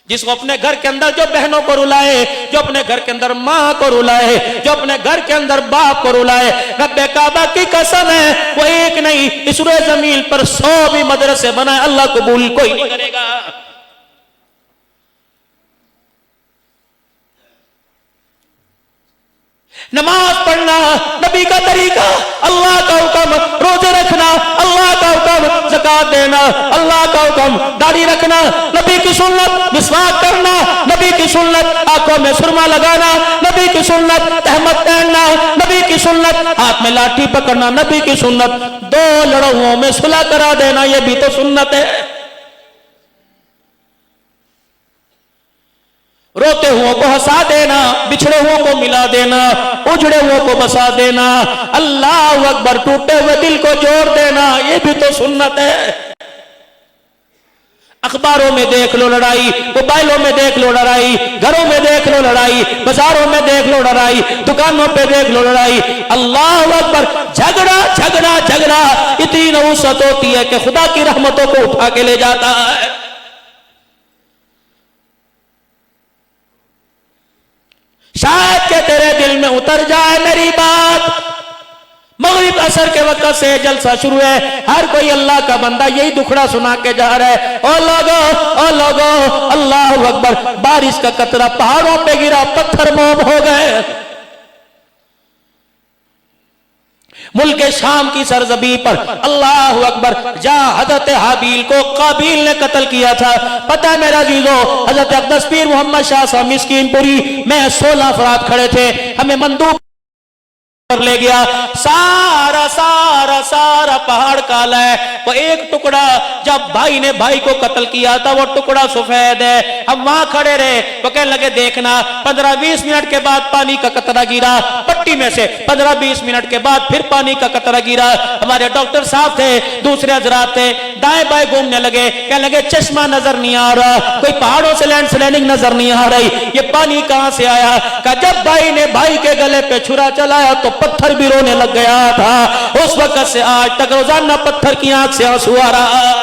जिसको अपने घर के अंदर जो बहनों को रुलाए, जो अपने घर के अंदर माँ को रुलाए, जो अपने घर के अंदर बाप को रुलाए, रब्बे काबा की कसम है वो एक नहीं, इस रोए जमीन पर 100 भी मदरसे बनाए, अल्लाह कबूल कोई नहीं करेगा। नमाज पढ़ना नबी का तरीका, अल्लाह का हुक्म, रोजे रखना अल्लाह का हुक्म, ज़कात देना अल्लाह का हुक्म, दाढ़ी रखना नबी की सुन्नत, मिसवाक करना नबी की सुन्नत, आंखों में सुरमा लगाना नबी की सुन्नत, तहमत पहनना नबी की सुन्नत, हाथ में लाठी पकड़ना नबी की सुन्नत, 2 लड़ाइयों में सुलह करा देना ये भी तो सुन्नत है। रोते हुओं को हंसा देना, बिछड़े हुओं को मिला देना, उजड़े हुओं को बसा देना, अल्लाह अकबर, टूटे हुए दिल को जोड़ देना, ये भी तो सुन्नत है। अखबारों में देख लो लड़ाई, मोबाइलों में देख लो लड़ाई, घरों में देख लो लड़ाई, बाजारों में देख लो लड़ाई, दुकानों पे देख लो लड़ाई, अल्लाह अकबर, झगड़ा झगड़ा झगड़ा, इतनी नहुसत होती है कि खुदा की रहमतों को उठा के ले जाता है। शायद के तेरे दिल में उतर जाए मेरी बात, मगरिब असर के वक्त से जलसा शुरू है, हर कोई अल्लाह का बंदा यही दुखड़ा सुना के जा रहा है, ओ लोगो अल्लाह अकबर, बारिश का कतरा पहाड़ों पे गिरा, पत्थर मोम हो गए। मुल्क शाम की सरजमी पर अल्लाह अकबर, जहां हजरत हाबील को काबील ने कत्ल किया था, पता है मेरा जीजो, हजरत अक़दस पीर मोहम्मद शाह साहब मिस्कीनपुरी में 16 अफराद खड़े थे, हमें मंदूब पर ले गया, सारा सारा सारा पहाड़ काला है। वो एक टुकड़ा जब भाई ने भाई को कत्ल किया था वो टुकड़ा सफेद है। हम वहां खड़े रहे, वो कहने लगे देखना 15-20 मिनट के बाद पानी का कतरा गिरा पट्टी में से, 15-20 मिनट के बाद फिर पानी का कतरा गिरा। हमारे डॉक्टर साहब थे, दूसरे हजरात थे, दाएं बाएं घूमने लगे, कहने लगे चश्मा नजर नहीं आ रहा, कोई पहाड़ों से लैंडस्लाइडिंग नजर नहीं आ रही, ये पानी कहां से आया? कहा जब भाई ने भाई के गले पे छुरा चलाया तो पत्थर भी रोने लग गया था। उस वक्त से आज तक रोजाना पत्थर की आंख से आंसू आ रहा है।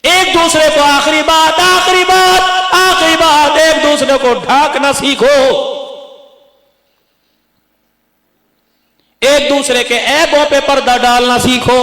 एक दूसरे को आखिरी बात एक दूसरे को ढांकना सीखो, एक दूसरे के ऐबों पे पर्दा डालना सीखो।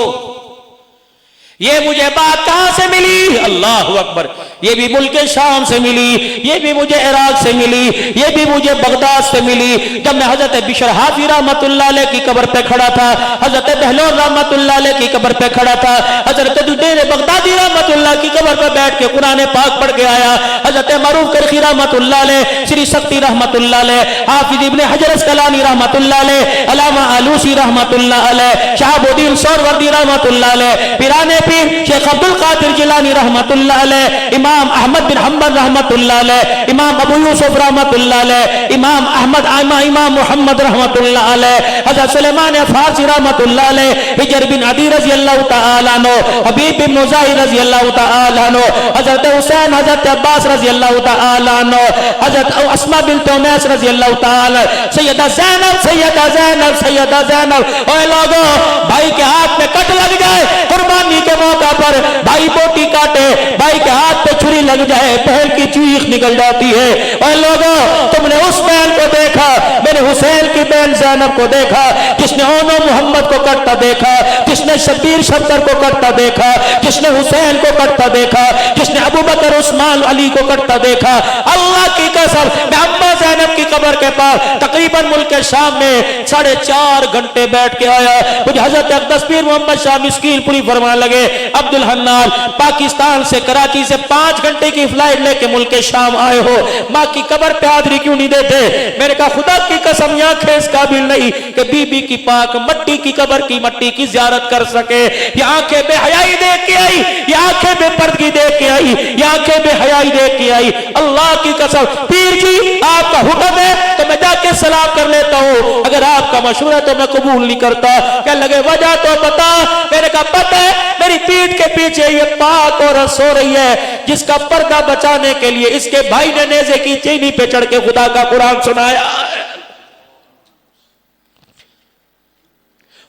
ये मुझे बात कहां से मिली? अल्लाह अकबर। ये भी मुल्क शाम से मिली, ये भी मुझे इराक से मिली, ये भी मुझे बगदाद से मिली। जब मैं हजरत बिशर हाफी रहमतुल्लाह अलैह की कब्र पे खड़ा था, हजरत बहलोर रहमतुल्लाह अलैह की कब्र पे खड़ा था, हजरत जुदैर बगदादी रहमतुल्लाह की कब्र पे बैठ के कुरान पाक पढ़ के आया, हजरत मरूफ करखी रहमतुल्लाह अलैह, श्री शक्ति रहमतुल्लाह अलैह, हाफिज इब्ने हजर अस्कलानी रहमतुल्लाह अलैह, अल्लामा आलूसी रहमतुल्लाह अलैह, शहाबुद्दीन सोहरवर्दी रहमतुल्लाह अलैह, पिराने पीर शेख अब्दुल कादिर जिलानी रहमतुल्लाह अलैह, इमाम अहमद बिन हम्बल रहमतुल्लाह अलैह, इमाम अबू यूसुफ रहमतुल्लाह अलैह, इमाम अहमद इमाम मोहम्मद रहमतुल्लाह अलैह, हजरत सुलेमान फारसी रहमतुल्लाह अलैह, हिजर बिन अदी रजी अल्लाह तआला अन्हु, हबीब बिन मुजाहिर रजी अल्लाह तआला अन्हु, हजरत हुसैन हजरत अब्बास रजी अल्लाह तआला अन्हु, हजरत अस्मा बिन्त उमैस रजी अल्लाह तआला, सैयदा ज़ैनब सैयदा ज़ैनब सैयदा ज़ैनब। ओए लोगो, भाई के हाथ में कट लग जाए, कुर्बानी के मौका पर भाई बोटी काटे, भाई के हाथ पे छुरी लग जाए, बहन की चीख निकल जाती है। और लोगों, तुमने उस बहन को देखा, मैंने हुसैन की बहन ज़ैनब को देखा, जिसने ओनो मोहम्मद को कटता देखा, जिसने शब्बीर शब्दर को कटता देखा, जिसने हुसैन को कटता देखा, जिसने अबू बकर उस्मान अली को कटता देखा। अल्लाह की कसम, मैं अम्मा ज़ैनब की कब्र के पास तकरीबन मुल्क के शाम में 4.5 घंटे बैठ के आया। मुझे हजरत अक़दस पीर मोहम्मद शाह मिस्कीन पूरी फरमान लगे, अब्दुल हन्नान पाकिस्तान से कराची से 5 घंटे की फ्लाइट लेके मुल्क के शाम आए हो, माँ की कब्र पे हाजिरी क्यों नहीं देते? मैंने कहा खुदा की कसम, यहाँ खेस काबिल नहीं कि बीबी की पाक मट्टी की कब्र की मट्टी की ज़ियारत कर सके। ये आंखें बेहयाई देख के आई, ये आंखें बेपर्दगी देख के आई, ये आंखें बेहयाई देख के आई। अल्लाह की कसम, पीर जी आपका हुक्म है तो मैं जाके सलाम कर लेता हूँ, अगर आपका मशवरा है तो मैं कबूल नहीं करता। क्या लगे वजह तो बता। मैंने कहा पता है, मेरी पीठ के पीछे ये पाक औरत सो रही है, जिसका पर्दा बचाने के लिए इसके भाई ने नेज़े की चीनी पे चढ़ के खुदा का कुरान सुनाया।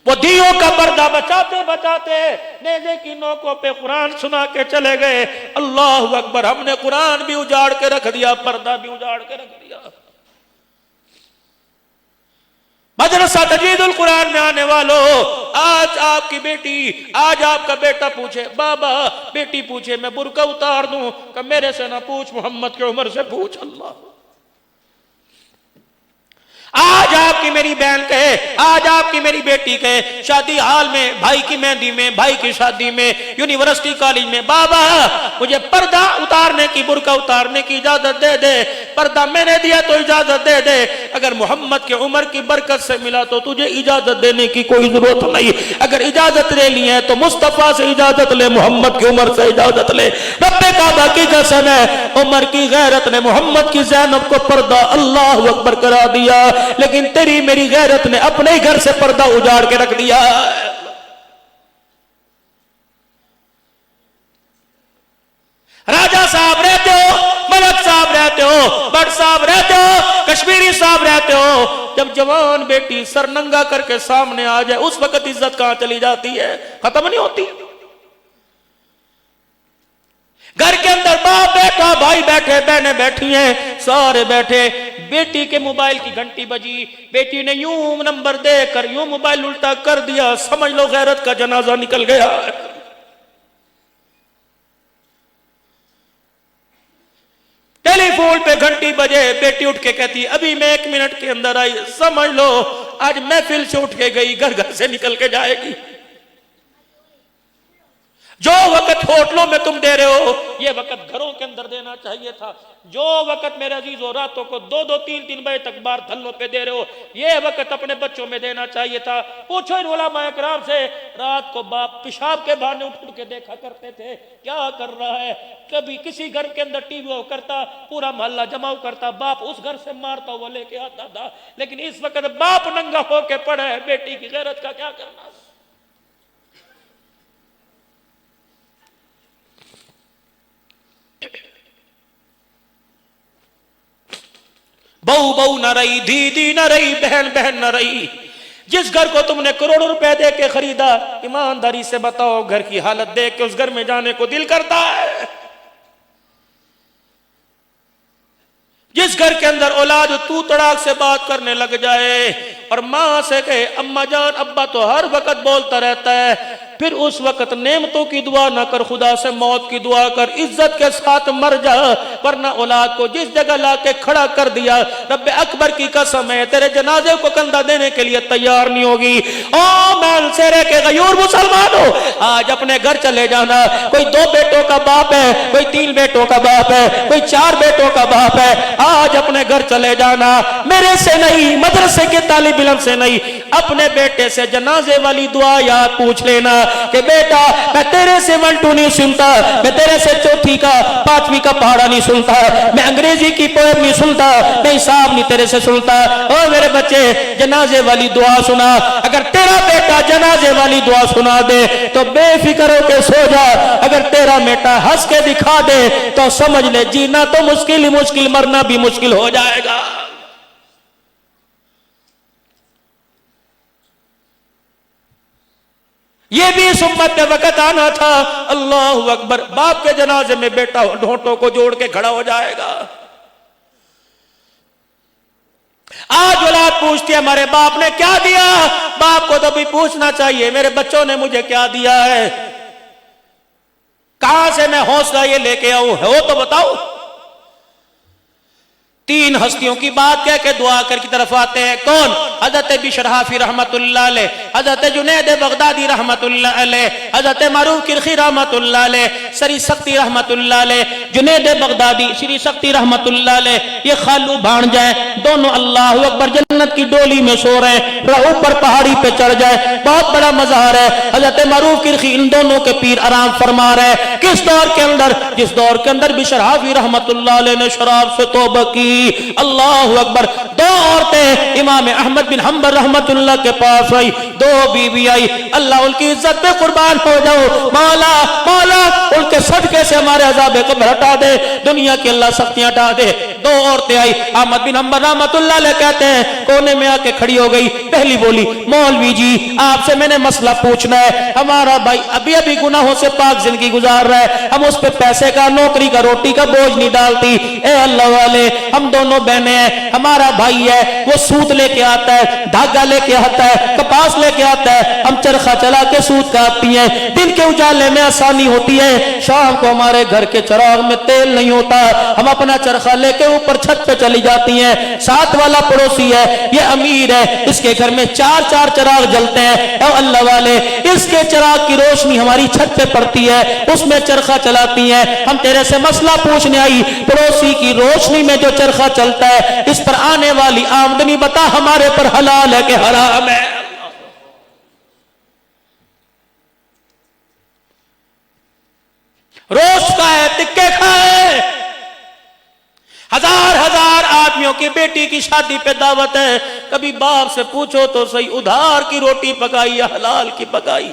वो दियों का पर्दा बचाते बचाते नेज़े की नोकों पे कुरान सुना के चले गए। अल्लाह अकबर। हमने कुरान भी उजाड़ के रख दिया, पर्दा भी उजाड़ के रख दिया। मदरसा तजवीदुल कुरान में आने वालों, आज आपकी बेटी, आज आपका बेटा पूछे बाबा, बेटी पूछे मैं बुर्का उतार दूं, कि मेरे से ना पूछ, मोहम्मद की उम्र से पूछ। अल्लाह। आज आपकी मेरी बहन कहे, आज आपकी मेरी बेटी कहे, शादी हाल में, भाई की मेहंदी में, भाई की शादी में, यूनिवर्सिटी कॉलेज में, बाबा मुझे पर्दा उतारने की, बुर्का उतारने की इजाजत दे दे। पर्दा मैंने दिया तो इजाजत दे दे, अगर मोहम्मद की उम्र की बरकत से मिला तो तुझे इजाजत देने की कोई जरूरत नहीं। अगर इजाजत लेनी है तो मुस्तफा से इजाजत ले, मोहम्मद की उम्र से इजाजत ले। रब्बे काबा की कसम है, उमर की गैरत ने मोहम्मद की ज़ैनब को पर्दा अल्लाह अकबर करा दिया, लेकिन तेरी मेरी गैरत ने अपने ही घर से पर्दा उजाड़ के रख दिया। राजा साहब रहते हो, मलक साहब रहते हो, भट्ट साहब रहते हो, कश्मीरी साहब रहते हो, जब जवान बेटी सरनंगा करके सामने आ जाए उस वक्त इज्जत कहां चली जाती है? खत्म नहीं होती। घर के अंदर बाप बैठा, भाई बैठे, बहनें बैठी हैं, सारे बैठे, बेटी के मोबाइल की घंटी बजी, बेटी ने यूं नंबर देकर यूं मोबाइल उल्टा कर दिया, समझ लो गैरत का जनाजा निकल गया। टेलीफोन पे घंटी बजे, बेटी उठ के कहती अभी मैं 1 मिनट के अंदर आई, समझ लो आज महफिल से उठ के गई, घर घर से निकल के जाएगी। जो वक्त होटलों में तुम दे रहे हो ये वक्त घरों के अंदर देना चाहिए था। जो वक्त मेरे अजीजों रातों को 2-2, 3-3 बजे तक बाहर धल्लों पे दे रहे हो ये वक्त अपने बच्चों में देना चाहिए था। पूछो इन उलमा इकराम से, रात को बाप पेशाब के बहाने उठ के देखा करते थे क्या कर रहा है। कभी किसी घर के अंदर टीवी करता, पूरा मोहल्ला जमाव करता, बाप उस घर से मारता हुआ लेके आता था। लेकिन इस वक्त बाप नंगा होके पड़ा है, बेटी की गैरत का क्या करना। बहू बहू न रही, धी धी न रही, बहन बहन न रही। जिस घर को तुमने करोड़ों रुपए दे के खरीदा, ईमानदारी से बताओ घर की हालत देख के उस घर में जाने को दिल करता है? जिस घर के अंदर औलाद तू तड़ाक से बात करने लग जाए और मां से कहे अम्मा जान अब्बा तो हर वक्त बोलता रहता है, फिर उस वक्त नेमतों की दुआ ना कर, खुदा से मौत की दुआ कर, इज्जत के साथ मर जा, वरना औलाद को जिस जगह लाके खड़ा कर दिया रब्बे अकबर की कसम है तेरे जनाजे को कंधा देने के लिए तैयार नहीं होगी। ओ मैल सेरे के गयूर मुसलमानों, आज अपने घर चले जाना। कोई 2 बेटों का बाप है, कोई 3 बेटों का बाप है, कोई 4 बेटों का बाप है, आज अपने घर चले जाना। मेरे से नहीं, मदरसे के तालिब इल्म से नहीं, अपने बेटे से जनाजे वाली दुआ याद पूछ लेना कि बेटा मैं तेरे से 1-2 नहीं सुनता, मैं तेरे से 4वीं का 5वीं का पहाड़ा नहीं सुनता, मैं अंग्रेजी की पोएम नहीं सुनता, मैं हिसाब नहीं तेरे से सुनता। और मेरे बच्चे जनाजे वाली दुआ सुना। अगर तेरा बेटा जनाजे वाली दुआ सुना दे तो बेफिक्र होकर सो जा। अगर तेरा बेटा हंस के दिखा दे तो समझ ले जीना तो मुश्किल ही मुश्किल, मरना भी मुश्किल हो जाएगा। ये भी इस उम्मत में वक्त आना था, अल्लाहु अकबर, बाप के जनाजे में बेटा होठों को जोड़ के खड़ा हो जाएगा। आज औलाद पूछती है हमारे बाप ने क्या दिया। बाप को तो भी पूछना चाहिए मेरे बच्चों ने मुझे क्या दिया है, कहां से मैं हौसला ये लेके आऊं, हो तो बताओ। 3 हस्तियों की बात कह के दुआ कर की तरफ आते हैं। कौन? हजरत बिशर हाफी रहमतुल्लाह अलैह, हजरत जुनैद बगदादी रहमतुल्लाह अलैह, हजरत मारूफ किरखी रहमतुल्लाह अलैह, श्री शक्ति रहमतुल्लाह अलैह, जुनैद बगदादी श्री शक्ति रहमतुल्लाह अलैह। ये खालू भांजा है, दोनों अल्लाह अकबर जन्नत की डोली में सो रहे हैं, ऊपर पहाड़ी पे चढ़ जाए, बहुत बड़ा मज़ार है। हजरत मारूफ किरखी इन दोनों के पीर आराम फरमा रहे हैं। किस दौर के अंदर? जिस दौर के अंदर बिशर हाफी रहमतुल्लाह अलैह ने शराब से तौबा की। अल्लाह अकबर। 2 औरतें इमाम अहमद बिन हंबल रहमतुल्लाह के पास आई, 2 बीवी आई। अल्लाह उनकी इज्जत पे कुर्बान हो जाओ, मौला मौला उनके सदके से हमारे अज़ाब कब्र हटा दे, दुनिया की अल्लाह सख्तियां हटा दे। 2 औरतें आई, अहमद बिन हंबल रहमतुल्लाह अलैह कहते हैं कोने में आके खड़ी हो गई। पहली बोली मौलवी जी आपसे मैंने मसला पूछना है, हमारा भाई अभी अभी गुनाहों से पाक जिंदगी गुजार रहा है, हम उस पे पैसे का, नौकरी का, रोटी का बोझ नहीं डालती। ए अल्लाह वाले, हम दोनों बहनें हैं, हमारा भाई है वो सूत लेके आता है, धागा लेके आता है, कपास लेके आता है, हम चरखा चला के सूत काटती हैं। दिन के उजाले में आसानी होती है, शाम को हमारे घर के चिराग में तेल नहीं होता, हम अपना चरखा लेके ऊपर छत पे चली जाती हैं। साथ वाला पड़ोसी है, ये अमीर है, इसके घर में 4-4 चिराग जलते हैं। ओ अल्लाह वाले, इसके चिराग की रोशनी हमारी छत पे पड़ती है, उसमें चरखा चलाती हैं। हम तेरे से मसला पूछने आई, पड़ोसी की रोशनी में जो चरखा चलता है इस पर आने वाली आमदनी बता हमारे पर हलाल है कि हराम है। रोज का है, टिक्के खाए। हजार आदमियों की बेटी की शादी पे दावत है, कभी बाप से पूछो तो सही उधार की रोटी पकाई या हलाल की पकाई।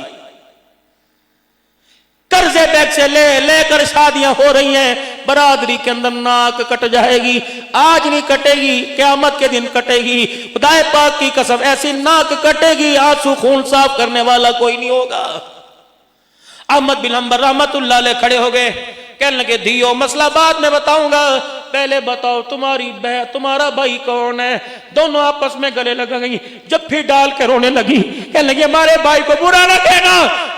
कर्जे बैंक से लेकर शादियां हो रही हैं, बरादरी के अंदर नाक कट जाएगी, आज नहीं कटेगी क़यामत के दिन कटेगी। खुदाए पाक की कसम ऐसी नाक कटेगी आंसू खून साफ करने वाला कोई नहीं होगा। अहमद बिन हंबल रहमतुल्लाह अलैह खड़े हो गए, कहने लगे धियो मसला बाद में बताऊंगा, पहले बताओ तुम्हारा भाई कौन है। दोनों आपस में गले लग गई, जब फिर डाल के रोने लगी, कहने लगी हमारे भाई को बुरा ना कहना,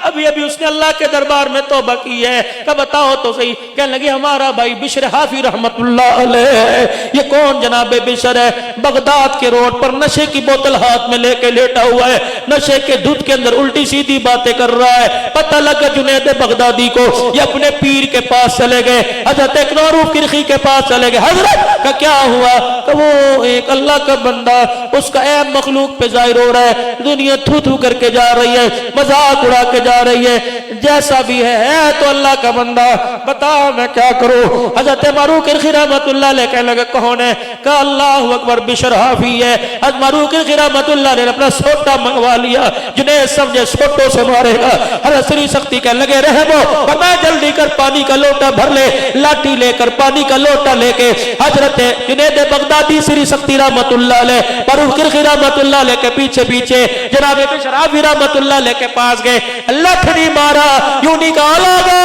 अभी अभी उसने अल्लाह के दरबार में तौबा की है। कहा बताओ तो सही। कहने लगी हमारा भाई बिशर हाफी रहमतुल्लाह अलैह। ये कौन जनाबे बिशर है? बगदाद के रोड पर नशे की बोतल हाथ में लेके लेटा हुआ है, नशे के दूध के अंदर उल्टी सीधी बातें कर रहा है। पता लगा जुनैद बगदादी को, ये अपने पीर के पास चले गए, हजरत मारूफ किरखी के पास चले गए। हजरत का क्या हुआ? कि वो एक अल्लाह का बंदा, उसका ऐब मखलूक पे जाहिर हो रहा है, दुनिया थू थू करके जा रही है, मजाक उड़ा के जा रही है, जैसा भी है तो अल्लाह का बंदा, बता मैं क्या करूं? हजरत मारूफ किरखी रहमतुल्लाह अलैह कहने लगे कौन है? कहा अल्लाहु अकबर बिशर हाफी है। हजरत मारूफ किरखी रहमतुल्लाह ने अपना सोटा मंगवा लिया, जुनैद समझे सोटों से मारेगा। हजरत श्री शक्ति कहने लगे रहमो मैं जल्दी कर पानी का लोटा भर ले। लाठी लेकर पानी का लोटा लेके हजरत जुनैद बगदादी श्री शक्ति रहमतुल्लाह अलैह मारूफ किरखी रहमतुल्लाह अलैह के पीछे पीछे जनाब बिशर हाफी रहमतुल्लाह अलैह के पास गए। लठड़ी मारा, यूं निकालोगे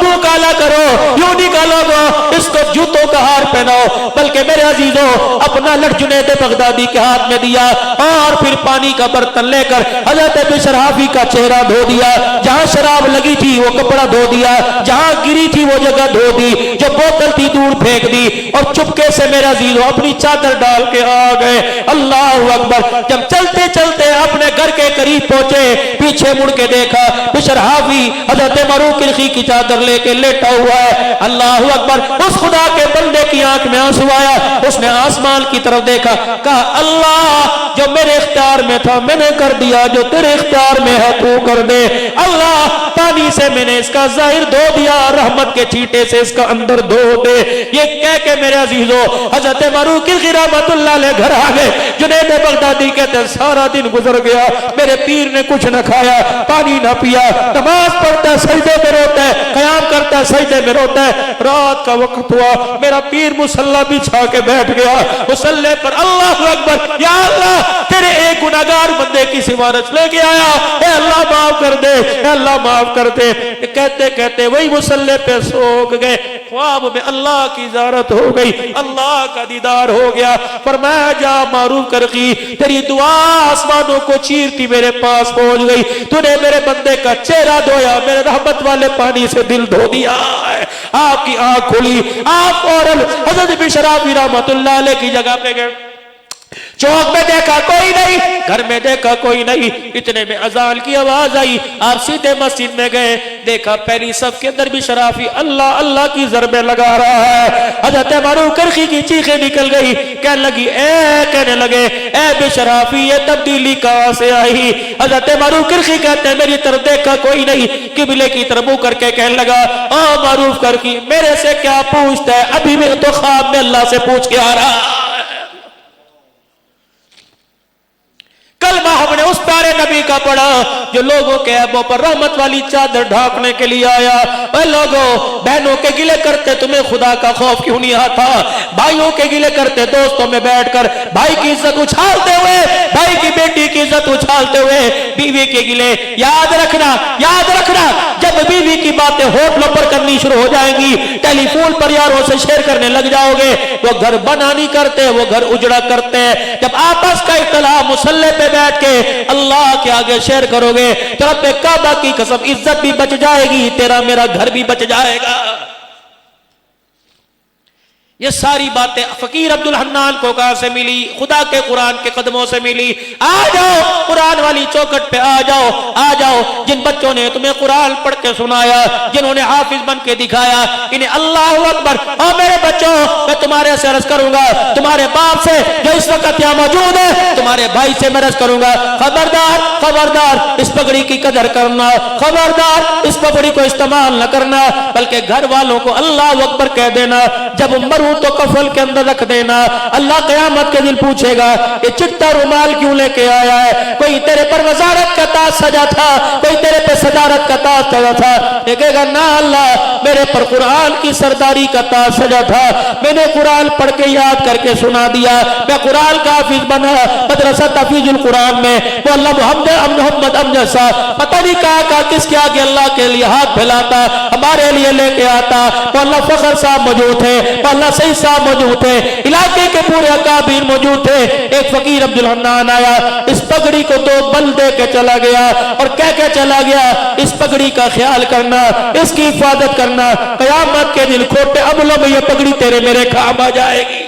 मुंह काला करो, यूं निकालोगे इसको जूतों का हार पहनाओ। बल्कि मेरे अजीजों अपना लठ जुनैद बगदादी के हाथ में दिया और फिर पानी का बर्तन लेकर हजरत बिशर हाफी का चेहरा धो दिया, जहां शराब लगी थी वो कपड़ा धो दिया, जहां गिरी थी वो जगह धो दी, जो बोतल थी दूर फेंक दी और चुपके से मेरे अजीजों अपनी चादर डाल के आ गए। अल्लाह अकबर। जब चलते चलते अपने घर के करीब पहुंचे, पीछे मुड़ के देखा बिशर हाफी हजरत मारूफ किरखी की चादर लेके लेटा हुआ है। अल्लाह अकबर। उस खुदा के बंदे की आंख में आंसू आया, उसने आसमान की तरफ देखा, कहा अल्लाह जो मेरे इख्तियार में था मैंने कर दिया, जो तेरे इख्तियार में है तू कर दे। अल्लाह पानी से मैंने इसका जाहिर धो दिया, रहमत के छींटे से इसका अंदर धो दे। ये कह के मेरे अजीजों हजरत मारूफ किरखी रहमतुल्लाह अलैह घर आ गए। जुनैद बगदादी कहते सारा दिन गुजर गया, मेरे पीर ने कुछ न खाया, पानी न पिया, नमाज पढ़ता है सजदे में रोता है, क़याम करता है सजदे में रोता है। रात का वक्त हुआ, मेरा पीर मुसल्ला बिछा के बैठ गया, मुसल्ले पर अल्लाह अकबर, या अल्लाह तेरे एक गुनाहगार बंदे की सिफारिश लेके आया, ए अल्लाह माफ कर दे, ए अल्लाह माफ कर दे। कहते कहते वही मुसल्ले पे सो गए। ख्वाब में अल्लाह की ज़ियारत हो गई, अल्लाह का दीदार हो गया। फरमाया जा मारूफ किरखी तेरी दुआ आसमानों को चीरती मेरे पास पहुंच गई, तूने मेरे बंदे का चेहरा धोया, मेरे रहमत वाले पानी से दिल धो दिया है। आपकी आंख खुली, आप और हजरत बिशर हाफी रहमतुल्लाह अलैह की जगह पे गए। चौक में देखा कोई नहीं, घर में देखा कोई नहीं, इतने में अजान की आवाज आई। आप सीधे मस्जिद में गए, देखा पहली सफ के अंदर बिशर हाफी अल्लाह अल्लाह की ज़रबे लगा रहा है। हजरत मारूफ किरखी की चीखें निकल गई, कहने लगे ए बिशर हाफी ये तब्दीली कहां से आई? हजरत मारूफ किरखी कहते हैं मेरी तरफ देखा कोई नहीं, किबले की तरफ मुंह करके कहने लगा ओ मारूफ किरखी मेरे से क्या पूछता है? अभी मैं तो ख्वाब में अल्लाह से पूछ के आ रहा। कलमा हमने उस प्यारे नबी का पढ़ा जो लोगों के ऐबों पर रहमत वाली चादर ढांकने के लिए आया। और लोगों बहनों के गिले करते तुम्हें खुदा का खौफ क्यों नहीं आता? भाइयों के गिले करते दोस्तों में बैठकर भाई की इज्जत उछालते हुए, भाई की बेटी की इज्जत उछालते हुए, बीवी के गिले। याद रखना जब बीवी की बातें होटलों पर करनी शुरू हो जाएंगी, टेलीफोन पर यारों से शेयर करने लग जाओगे, वो घर बना नहीं करते, वो घर उजड़ा करते हैं। जब आपस का इख्तिलाफ मुसल्ले पे बैठ के अल्लाह के आगे शेयर करोगे तो रब काबा की कसम इज्जत भी बच जाएगी, तेरा मेरा घर भी बच जाएगा। ये सारी बातें फकीर अब्दुल हन्नान को कहां से मिली? खुदा के कुरान के कदमों से मिली। आ जाओ कुरान वाली चौखट पे आ जाओ। जिन बच्चों ने तुम्हें कुरान पढ़ के सुनाया, जिन्होंने हाफिज बन के दिखाया, इन्हें अल्लाह अकबर। और मेरे बच्चों मैं तुम्हारे से अर्ज करूंगा, तुम्हारे बाप से जो इस वक्त यहाँ मौजूद है, तुम्हारे भाई से मैं अर्ज करूंगा, खबरदार इस पगड़ी की कदर करना, खबरदार इस पगड़ी को इस्तेमाल न करना, बल्कि घर वालों को अल्लाह अकबर कह देना। जब मरू तो कफल के अंदर रख देना। अल्लाह क़यामत के दिन पूछेगा ये चिट्टा रुमाल क्यों लेके आया है? कोई तेरे पर वजारत का ताज सजा था, कोई तेरे पे सदारत का ताज सजा था। देखेगा ना अल्लाह मेरे पर कुरान की सरदारी का ताज सजा था, मैंने कुरान पढ़ के याद करके सुना दिया, मैं कुरान का हाफिज बना मदरसा तफीजुल कुरान में। वो अल्लाह मोहम्मद अमजद साहब पता नहीं कहा किसके आगे अल्लाह के लिए हाथ फैलाता, हमारे लिए लेके आता। तो अल्लाह फखर साहब मौजूद थे, अल्लाह सईद साहब मौजूद थे, इलाके के पूरे अकाबीर मौजूद थे। एक फकीर अब्दुल हन्नान आया, इस पगड़ी को 2 बल दे के चला गया और कह के चला गया, इस पगड़ी का ख्याल करना, इसकी हिफाजत करना, कयामत के दिन खोटे अमलों में ये पगड़ी तेरे मेरे काम आ जाएगी।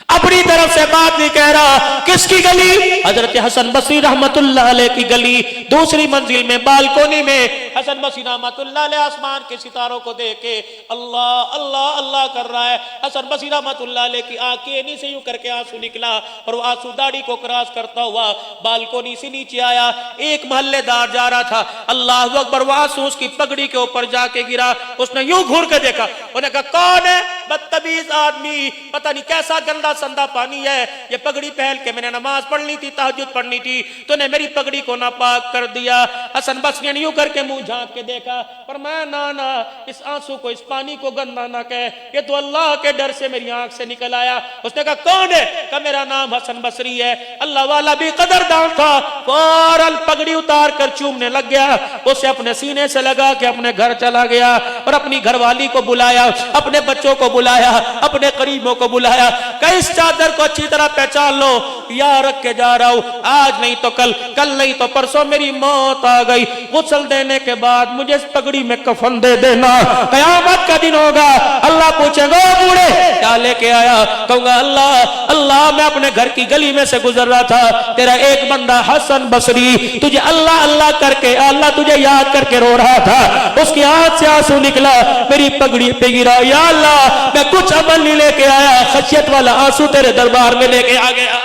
अपनी तरफ से बात नहीं कह रहा, किसकी गली? हजरत हसन बसरी रहमतुल्लाह अलैह की गली। दूसरी मंजिल में बालकोनी में हसन बसरी रहमतुल्लाह अलैह आसमान के सितारों को देख के अल्लाह अल्लाह अल्लाह कर रहा है। हसन बसरी रहमतुल्लाह अलैह की आंखें नहीं से यूं करके आंसू निकला और वो आंसू दाढ़ी को क्रॉस करता हुआ बालकोनी से नीचे आया। एक मोहल्लेदार जा रहा था, अल्लाह अकबर, वो आंसू उसकी पगड़ी के ऊपर जाके गिरा। उसने यूं घूर के देखा, उन्होंने कहा कौन है? बदतमीज आदमी, पता नहीं कैसा गंदा संदा पानी है, ये पगड़ी पहन के मैंने नमाज पढ़नी थी, तहज्जुद पढ़नी थी, तूने मेरी पगड़ी को नापाक कर दिया। हसन बसरी ने यूं करके मुंह झांक के देखा, पर मैं ना इस आंसू को, इस पानी को गंदा ना कह, ये तो अल्लाह के डर से मेरी आंख से निकल आया। उसने कहा कौन है? कहा मेरा नाम हसन बसरी है। अल्लाह वाला भी कदरदान था, फौरन पगड़ी उतार कर चूमने लग गया। उसे अपने सीने से लगा के अपने घर चला गया और अपनी घरवाली को बुलाया, अपने बच्चों को बुलाया, अपने करीबों को बुलाया। कई इस चादर को अच्छी तरह पहचान लो, यार रख के जा रहा हूं, आज नहीं तो कल, कल नहीं तो परसों मेरी मौत आ गई। गुस्ल देने के बाद मुझे इस पगड़ी में कफन दे देना, कयामत का दिन होगा, अल्लाह पूछेगा बूढ़े क्या लेके आया? कहूंगा अल्लाह अल्लाह, मैं अपने घर की गली में से गुजर रहा था, तेरा एक बंदा हसन बसरी तुझे अल्लाह अल्लाह करके, अल्लाह तुझे याद करके रो रहा था, उसकी आंख से आंसू निकला, मेरी पगड़ी पे गिरा। या अल्लाह, मैं कुछ अमल नहीं लेके आया, खशियत वाला आंसू तेरे दरबार में लेके आ गया।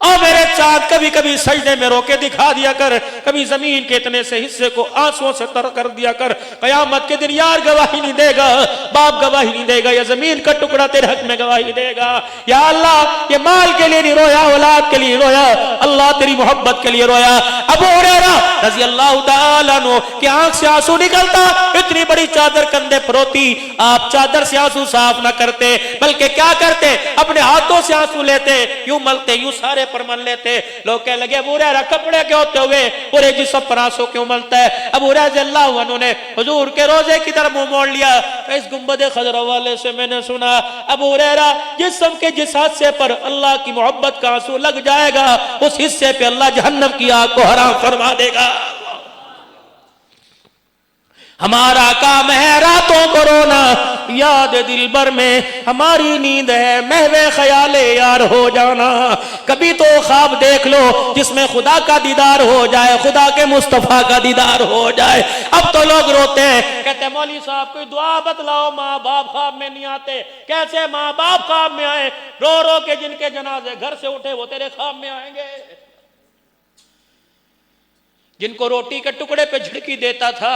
और मेरे चाँद कभी कभी सजदे में रोके दिखा दिया कर, कभी जमीन के इतने से हिस्से को आंसुओं से तर कर दिया कर। कयामत के दिन यार गवाही नहीं देगा, बाप गवाही नहीं देगा, या जमीन का टुकड़ा तेरे हक में गवाही देगा। या अल्लाह, ये माल के लिए नहीं रोया, औलाद के लिए रोया, अल्लाह तेरी मोहब्बत के लिए रोया। अबू हुरैरा रज़ी अल्लाह तआला अन्हु की आंख से आंसू निकलता, इतनी बड़ी चादर कंधे पर होती, आप चादर से आंसू साफ न करते, बल्कि क्या करते, अपने हाथों से आंसू लेते, यूं मलते, यूं सारे पर मल लेते। लोग कहने लगे अबू हुरैरा कपड़े के होते हुए पूरे जिस्म पर आंसू क्यों मलता है? अबू हुरैरा रज़ियल्लाहु अन्हु ने हुजूर के रोजे की तरफ मुंह मोड़ लिया। इस गुंबद खजरा वाले से मैंने सुना, अबू हुरैरा जिस्म के जिस हिस्से पर अल्लाह की मोहब्बत का आंसू लग जाएगा, उस हिस्से पे अल्लाह जहन्नम की आग को हराम फरमा देगा। हमारा काम है रातों को रोना, याद दिल भर में हमारी नींद है महवे ख्याले यार हो जाना। कभी तो ख्वाब देख लो जिसमें खुदा का दीदार हो जाए, खुदा के मुस्तफा का दीदार हो जाए। अब तो लोग रोते हैं, कहते हैं मौलवी साहब कोई दुआ बतलाओ, माँ बाप ख्वाब में नहीं आते। कैसे माँ बाप ख्वाब में आए? रो रो के जिनके जनाजे घर से उठे वो तेरे ख्वाब में आएंगे। जिनको रोटी के टुकड़े पे झिड़की देता था,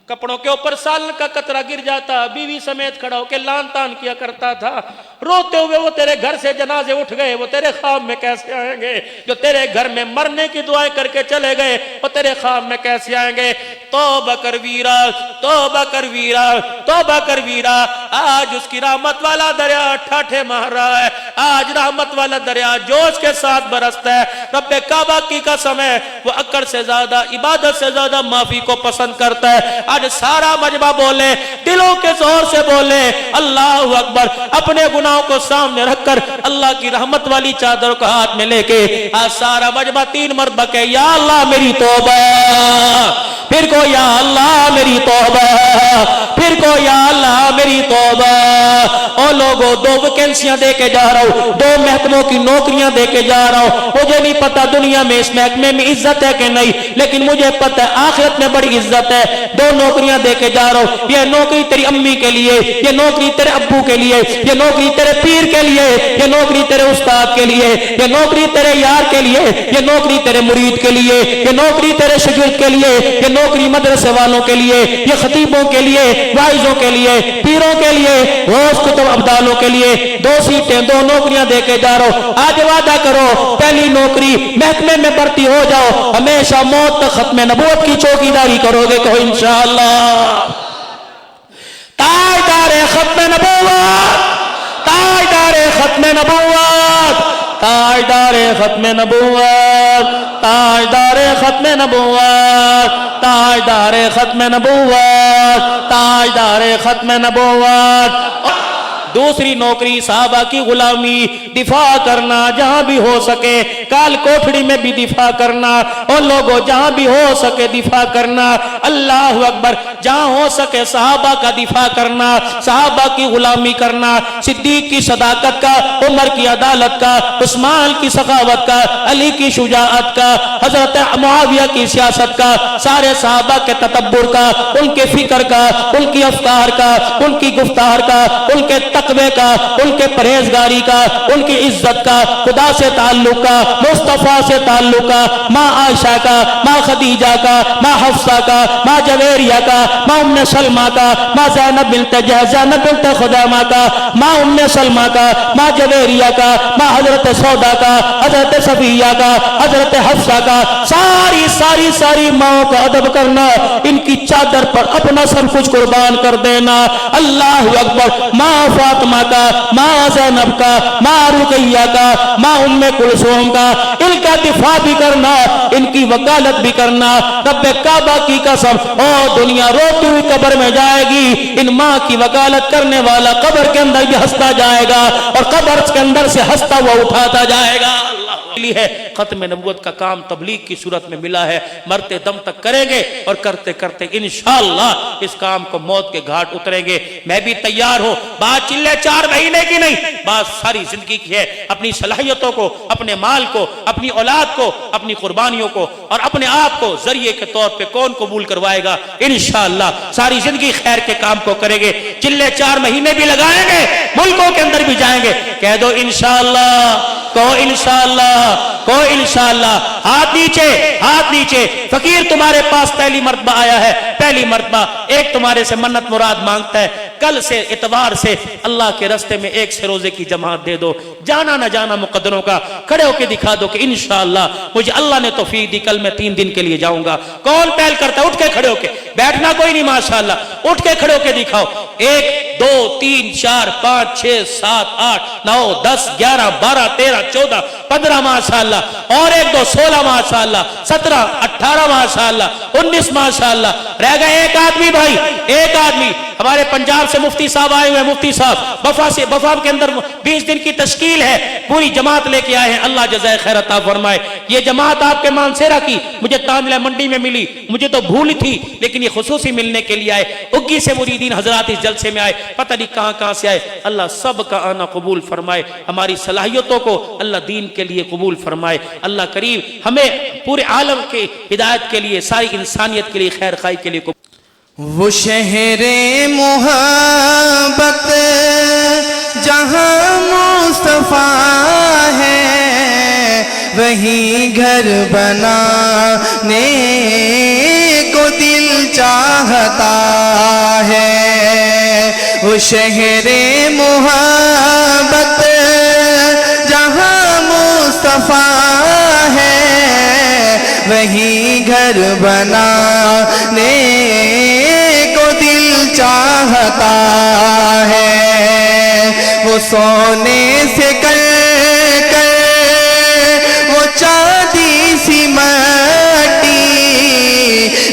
कपड़ों के ऊपर सालन का कतरा गिर जाता, बीवी समेत खड़ा होकर लान तान किया करता था, रोते हुए वो तेरे घर से जनाजे उठ गए, वो तेरे ख्वाब में कैसे आएंगे? जो तेरे घर में मरने की दुआएं करके चले गए, वो तेरे ख्वाब में कैसे आएंगे? तौबा कर वीरा, तौबा कर वीरा, तौबा कर वीरा। आज उसकी रहमत वाला दरिया ठाठे मार रहा है, आज रहमत वाला दरिया जोश के साथ बरसता है। रब्बे काबा की कसम है, वो अकड़ से ज्यादा, इबादत से ज्यादा माफी को पसंद करता है। आज सारा मजमा बोले, दिलों के जोर से बोले अल्लाहु अकबर, अपने गुनाहों को सामने रखकर अल्लाह की रहमत वाली चादर को हाथ में लेके आज सारा मजमा 3 मरतबा के या अल्लाह मेरी तौबा, फिर को या अल्लाह मेरी तौबा, फिर को या अल्लाह मेरी तौबा। और लोगों 2 वैकेंसियां दे के जा रहा हूं, 2 महकमों की नौकरियां दे के जा रहा हूं। मुझे नहीं पता दुनिया में इस महकमे में इज्जत है कि नहीं, लेकिन मुझे पता है आखिरत में बड़ी इज्जत है। 2 नौकरियां दे के जा रहा हूं, ये नौकरी तेरी अम्मी के लिए, ये नौकरी तेरे अब्बू के लिए, ये नौकरी तेरे पीर के लिए, ये नौकरी तेरे उस्ताद के लिए, ये नौकरी तेरे यार के लिए, ये नौकरी तेरे मुरीद के लिए, ये नौकरी तेरे शागिर्द के लिए, ये नौकरी मदरसे वालों के लिए, ये खतीबों के लिए, वाइजों के लिए, पीरों के लिए, रोज कुतुब अब्दालों के लिए। 2 सीटें, 2 नौकरियां दे के जा रहा हूं। आज वादा करो पहली नौकरी महकमे में भर्ती हो जाओ, हमेशा मौत तक खत्म नबूवत की चौकीदारी करोगे, कहो इंशाअल्लाह। ताजदारे खत्म नबूवत, ताजदारे खत्म नबूवत, ताजदारे खत्म नबूवत, ताजदारे खत्म नबूवत। ताजदार खत्म नबुव्वत, ताजदार खत्म नबुव्वत। दूसरी नौकरी साहबा की गुलामी, दिफा करना जहां भी हो सके, काल कोठड़ी में भी दिफा करना, और लोगों जहां भी हो सके दिफा करना। अल्लाह अकबर, जहां हो सके साहबा का दिफा करना, साहबा की गुलामी करना, सिद्दीक की सदाकत का, उमर की अदालत का, उस्मान की सखावत का, अली की शुजाअत का, हजरत मुआविया की सियासत का, सारे साहबा के ततब्बुर का, उनके फिक्र का, उनकी अफ्कार का, उनकी गुफ्तार का, उनके तकवे का, उनके परहेजगारी का, उनकी इज्जत का, खुदा से ताल्लुक का, मुस्तफा से ताल्लुक का, माँ आयशा का, माँ खदीजा का, माँ हफ्सा का, माँ जवेरिया का, माँ उम्मे सलमा का, माँ ज़ैनब बिन्त जहश, ज़ैनब बिन्त खुदैमा का, माँ उम्मे सलमा का, माँ जवेरिया का, माँ हजरत सौदा का, हजरत सफिया का, हजरत हफ्सा का, सारी सारी सारी माओ का अदब करना, इनकी चादर पर अपना सब कुछ कुर्बान कर देना। अल्लाह अकबर, माँ फातिमा का, माँ ज़ैनब का, माँ रुकैया का, माँ उम्मे कुलसूम का, इनका दिफा भी करना, इनकी वकालत भी करना। रब्बे काबा की कसम, ओ दुनिया रोती हुई कब्र में जाएगी, इन माँ की वकालत करने वाला कब्र के अंदर भी हंसता जाएगा और कब्र के अंदर से हंसता हुआ उठाता जाएगा। है खत्म नबूवत का काम तबलीग की सूरत में मिला है, मरते दम तक करेंगे और करते करते इंशाअल्लाह इस काम को मौत के घाट उतरेंगे। मैं भी तैयार हूं। बात चिल्ले 4 महीने की नहीं, बात सारी जिंदगी की है। अपनी सलाहियतों को, अपने माल को, अपनी औलाद को, अपनी कुर्बानियों को और अपने आप को जरिए के तौर पे कौन कबूल करवाएगा। इंशाअल्लाह सारी जिंदगी खैर के काम को करेंगे। चिल्ले 4 महीने भी लगाएंगे, मुल्कों के अंदर भी जाएंगे। कह दो इंशाअल्लाह, को इंशाअल्लाह, को इंशाअल्लाह। हाथ नीचे, हाथ नीचे। फकीर तुम्हारे पास पहली मर्तबा आया है, पहली मर्तबा एक तुम्हारे से मन्नत मुराद मांगता है। कल से, इतवार से अल्लाह के रास्ते में 1 से रोजे की जमात दे दो। जाना ना जाना मुकद्दरों का, खड़े होके दिखा दो कि इंशाअल्लाह मुझे अल्लाह ने तौफीक दी, कल मैं 3 दिन के लिए जाऊंगा। कौन पहल करता है? उठ के खड़े होके, बैठना कोई नहीं, माशाअल्लाह। उठ के खड़े होके दिखाओ। 1 2 3 4 5 6 7 8 9 10 11 12 13 14 15 माशाअल्लाह, और 1 2 16 माशाअल्लाह, 17 18 माशाअल्लाह, 19 माशाअल्लाह। रह गए एक आदमी भाई, एक आदमी। हमारे पंजाब से मुफ्ती साहब आए हुए हैं, मुफ्ती साहब बफा से, बफा के अंदर 20 दिन की तश्कील है, पूरी जमात लेके आए हैं। अल्लाह जज़ाए खैर अता फरमाए। ये जमात आपके मानसेरा की मुझे तामिला मंडी में मिली, मुझे तो भूल थी, लेकिन ये खुसूसी मिलने के लिए आए। उग्गी से मुरीदीन हजरात इस जलसे में आए, पता नहीं कहां कहां से आए। अल्लाह सब का आना कबूल फरमाए, हमारी सलाहियतों को अल्लाह दीन के लिए कबूल फरमाए। अल्लाह करीम हमें पूरे आलम के हिदायत के लिए, सारी इंसानियत के लिए, खैर खाई के लिए। वो शहरे मोहब्बत जहाँ मुस्तफा है, वहीं घर बनाने को दिल चाहता है। वो शहरे मोहब्बत जहाँ मुस्तफा है, वहीं घर बनाने को दिल चाहता है। वो सोने से कर वो चांदी सी मट्टी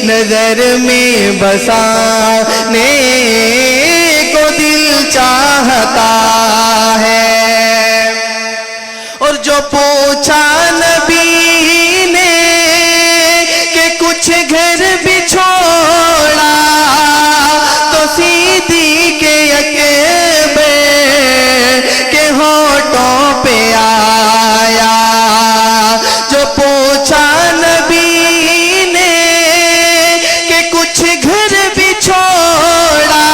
नजर में बसाने को दिल चाहता है। और जो पूछा नबी ने कि कुछ घर भी छोड़ा, तो सीधी के अकबर के होठों पे आया। जो पूछा नबी ने कि कुछ घर भी छोड़ा,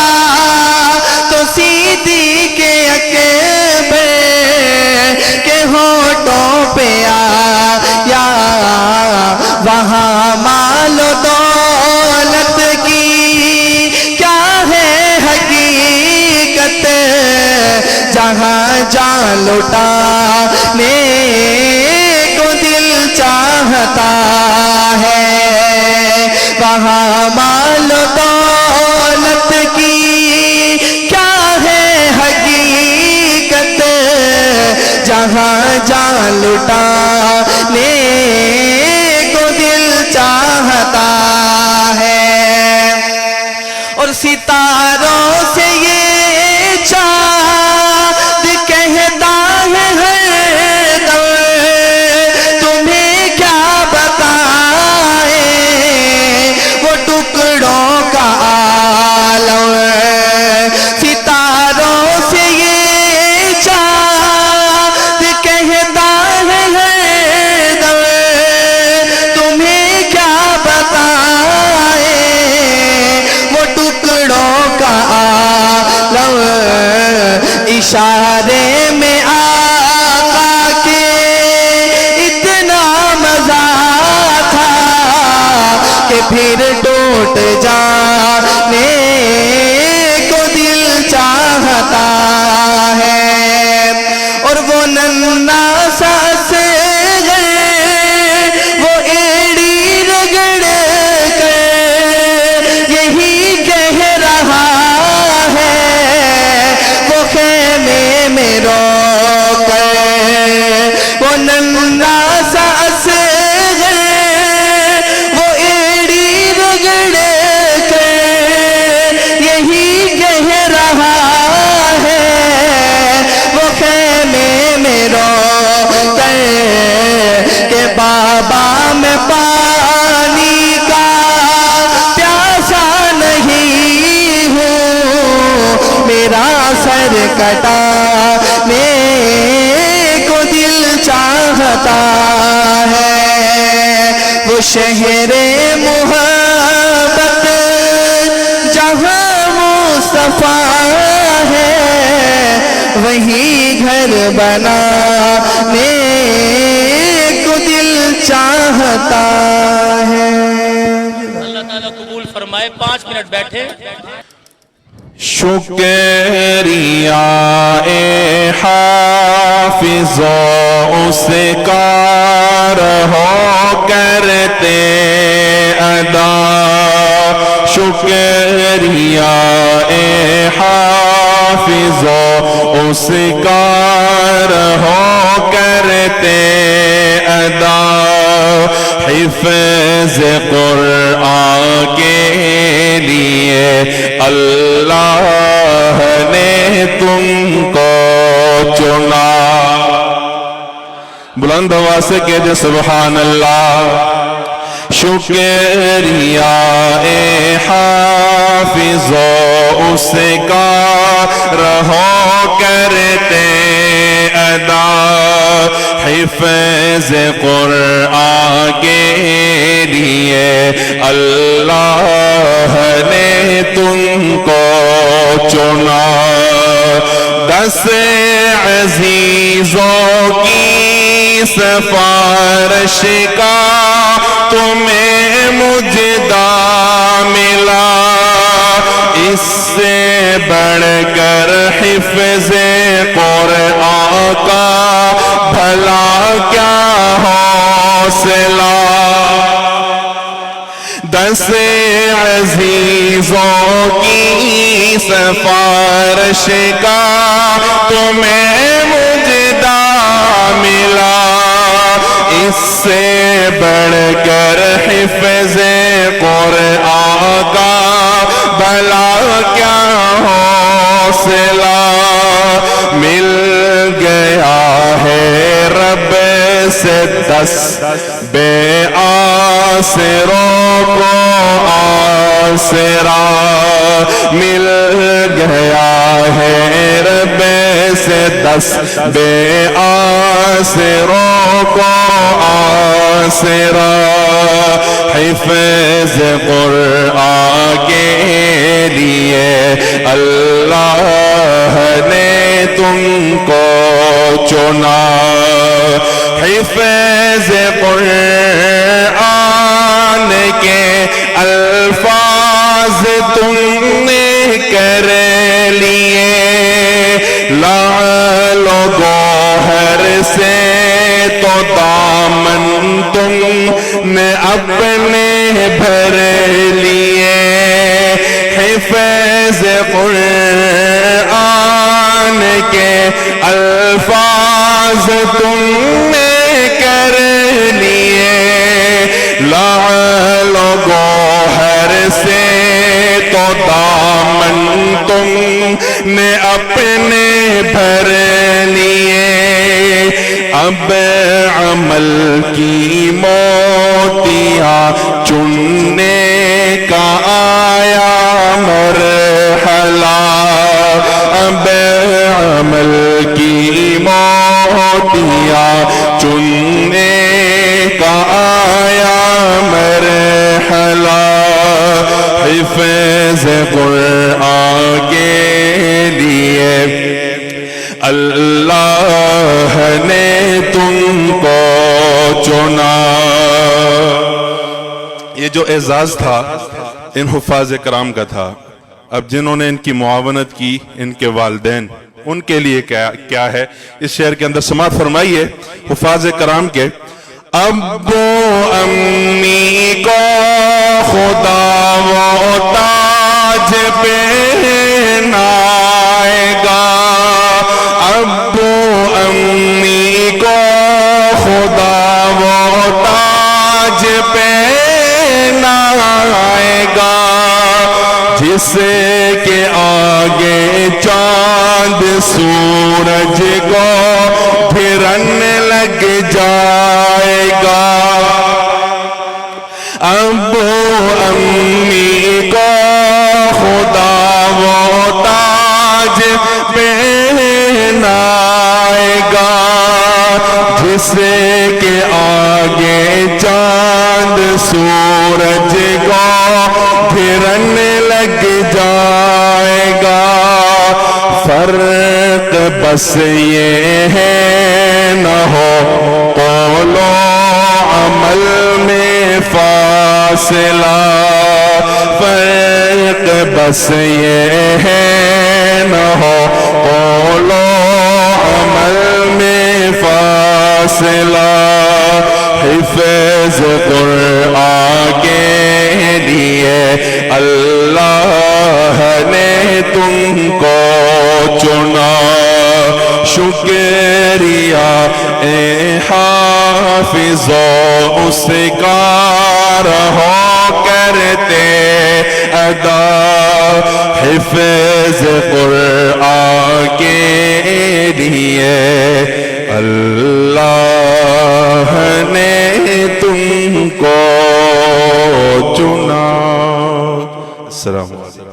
तो सीधी के अकबर के होठों पे आया। वहाँ मालो दौलत की क्या है हकीकत, जहाँ जान लुटाने को दिल चाहता है। वहाँ मालो दौलत की क्या है हकीकत, जहाँ जान लुटाने को दिल चाहता फिर टूट जाने को दिल चाहता है। और वो नन्ना सा से वो एड़ी रगड़ कर यही कह रहा है, वो खेमे में रो कर। वो नन्ना सा से वो एड़ी रगड़ कर यही कह रहा है, वो खेमे में रो कर के बाबा मैं पानी का प्यासा नहीं हूँ, मेरा सर कटाने को दिल चाहता है। वो शहरे मोहब्बत जहाँ मुस्तफा है, वही घर बनाने को दिल चाहता है। अल्लाह ताला कबूल फरमाए। 5 मिनट बैठे। शुक्रिया ए हाफिज़ो उसका रहो करते अदा। शुक्रिया ए हाफिज़ो उसका रहो करते अदा। हिफ़्ज़ कुरआन के लिए अल्लाह ने तुमको चुना। बुलंद आवाज़ से कहते सुभान अल्लाह। शुक्रिया ए हाफिज़ो उसका रहो करते अदा। हिफ़्ज़ कुरआन के लिए अल्लाह ने तुमको चुना। 10 अज़ीज़ों की सिफारिश का तुम्हें मुजदा मिला। इससे बढ़कर हिफ़्ज़े कुरआन का भला क्या हौसला। 10 अज़ीज़ों की सिफारिश का तुम्हें मुजदा मिला। इससे बढ़कर हिफ़्ज़े कुरआन का भला क्या हौसला। मिल गया है रब से 10 बेआसरों को आसरा। मिल गया है रब से 10 बेआसरों को आसरा। हिफ़्ज़ कुरआन के लिए अल्लाह ने तुमको चुना। हिफ़्ज़ कुरआन के अल्फाज तुमने कर लिए। लालो गौहर से तो दामन तुमने अपने भर लिए। हिफ़्ज़ कुरआन के अल्फाज तुमने कर लिए। लालो गौहर से तो दामन तुमने अपने भर लिए। अब अमल की मोतियाँ चुनने का आया मरहला। अब अमल की मोतियाँ चुनने का आया मरहला। हिफ़्ज़ कुरआन के लिए अल्लाह ने तुमको चुना। ये ये जो एजाज था इन हुफाज कराम का था। अब जिन्होंने इनकी मुआवनत की, इनके वालिदैन, उनके लिए क्या क्या है इस शेर के अंदर समात फरमाइए हुफाज कराम के। अब्बो अम्मी को खुदा वो ताज पहनाएगा, अब्बो अम्मी को खुदा वो ताज पहनाएगा, जिसे के आगे चांद सूरज को फिरने लग जाएगा। अब्बो अम्मी को खुदा वो ताज पहनाएगा, जिसे के आगे चांद सूरज को फिरने लग जाएगा। फर्क बस ये है न हो कौलो अमल में फासला, फर्क बस ये है न हो कौलो अमल में फासला। हिफ़्ज़ कुरान के लिए अल्लाह ने तुमको चुना, शुक्रिया ए हाफिज़ो उसका रहो करते अदा। हिफ़्ज़ कुरान के लिए अल्लाह ने तुमको चुना। अस्सलामु अलैकुम।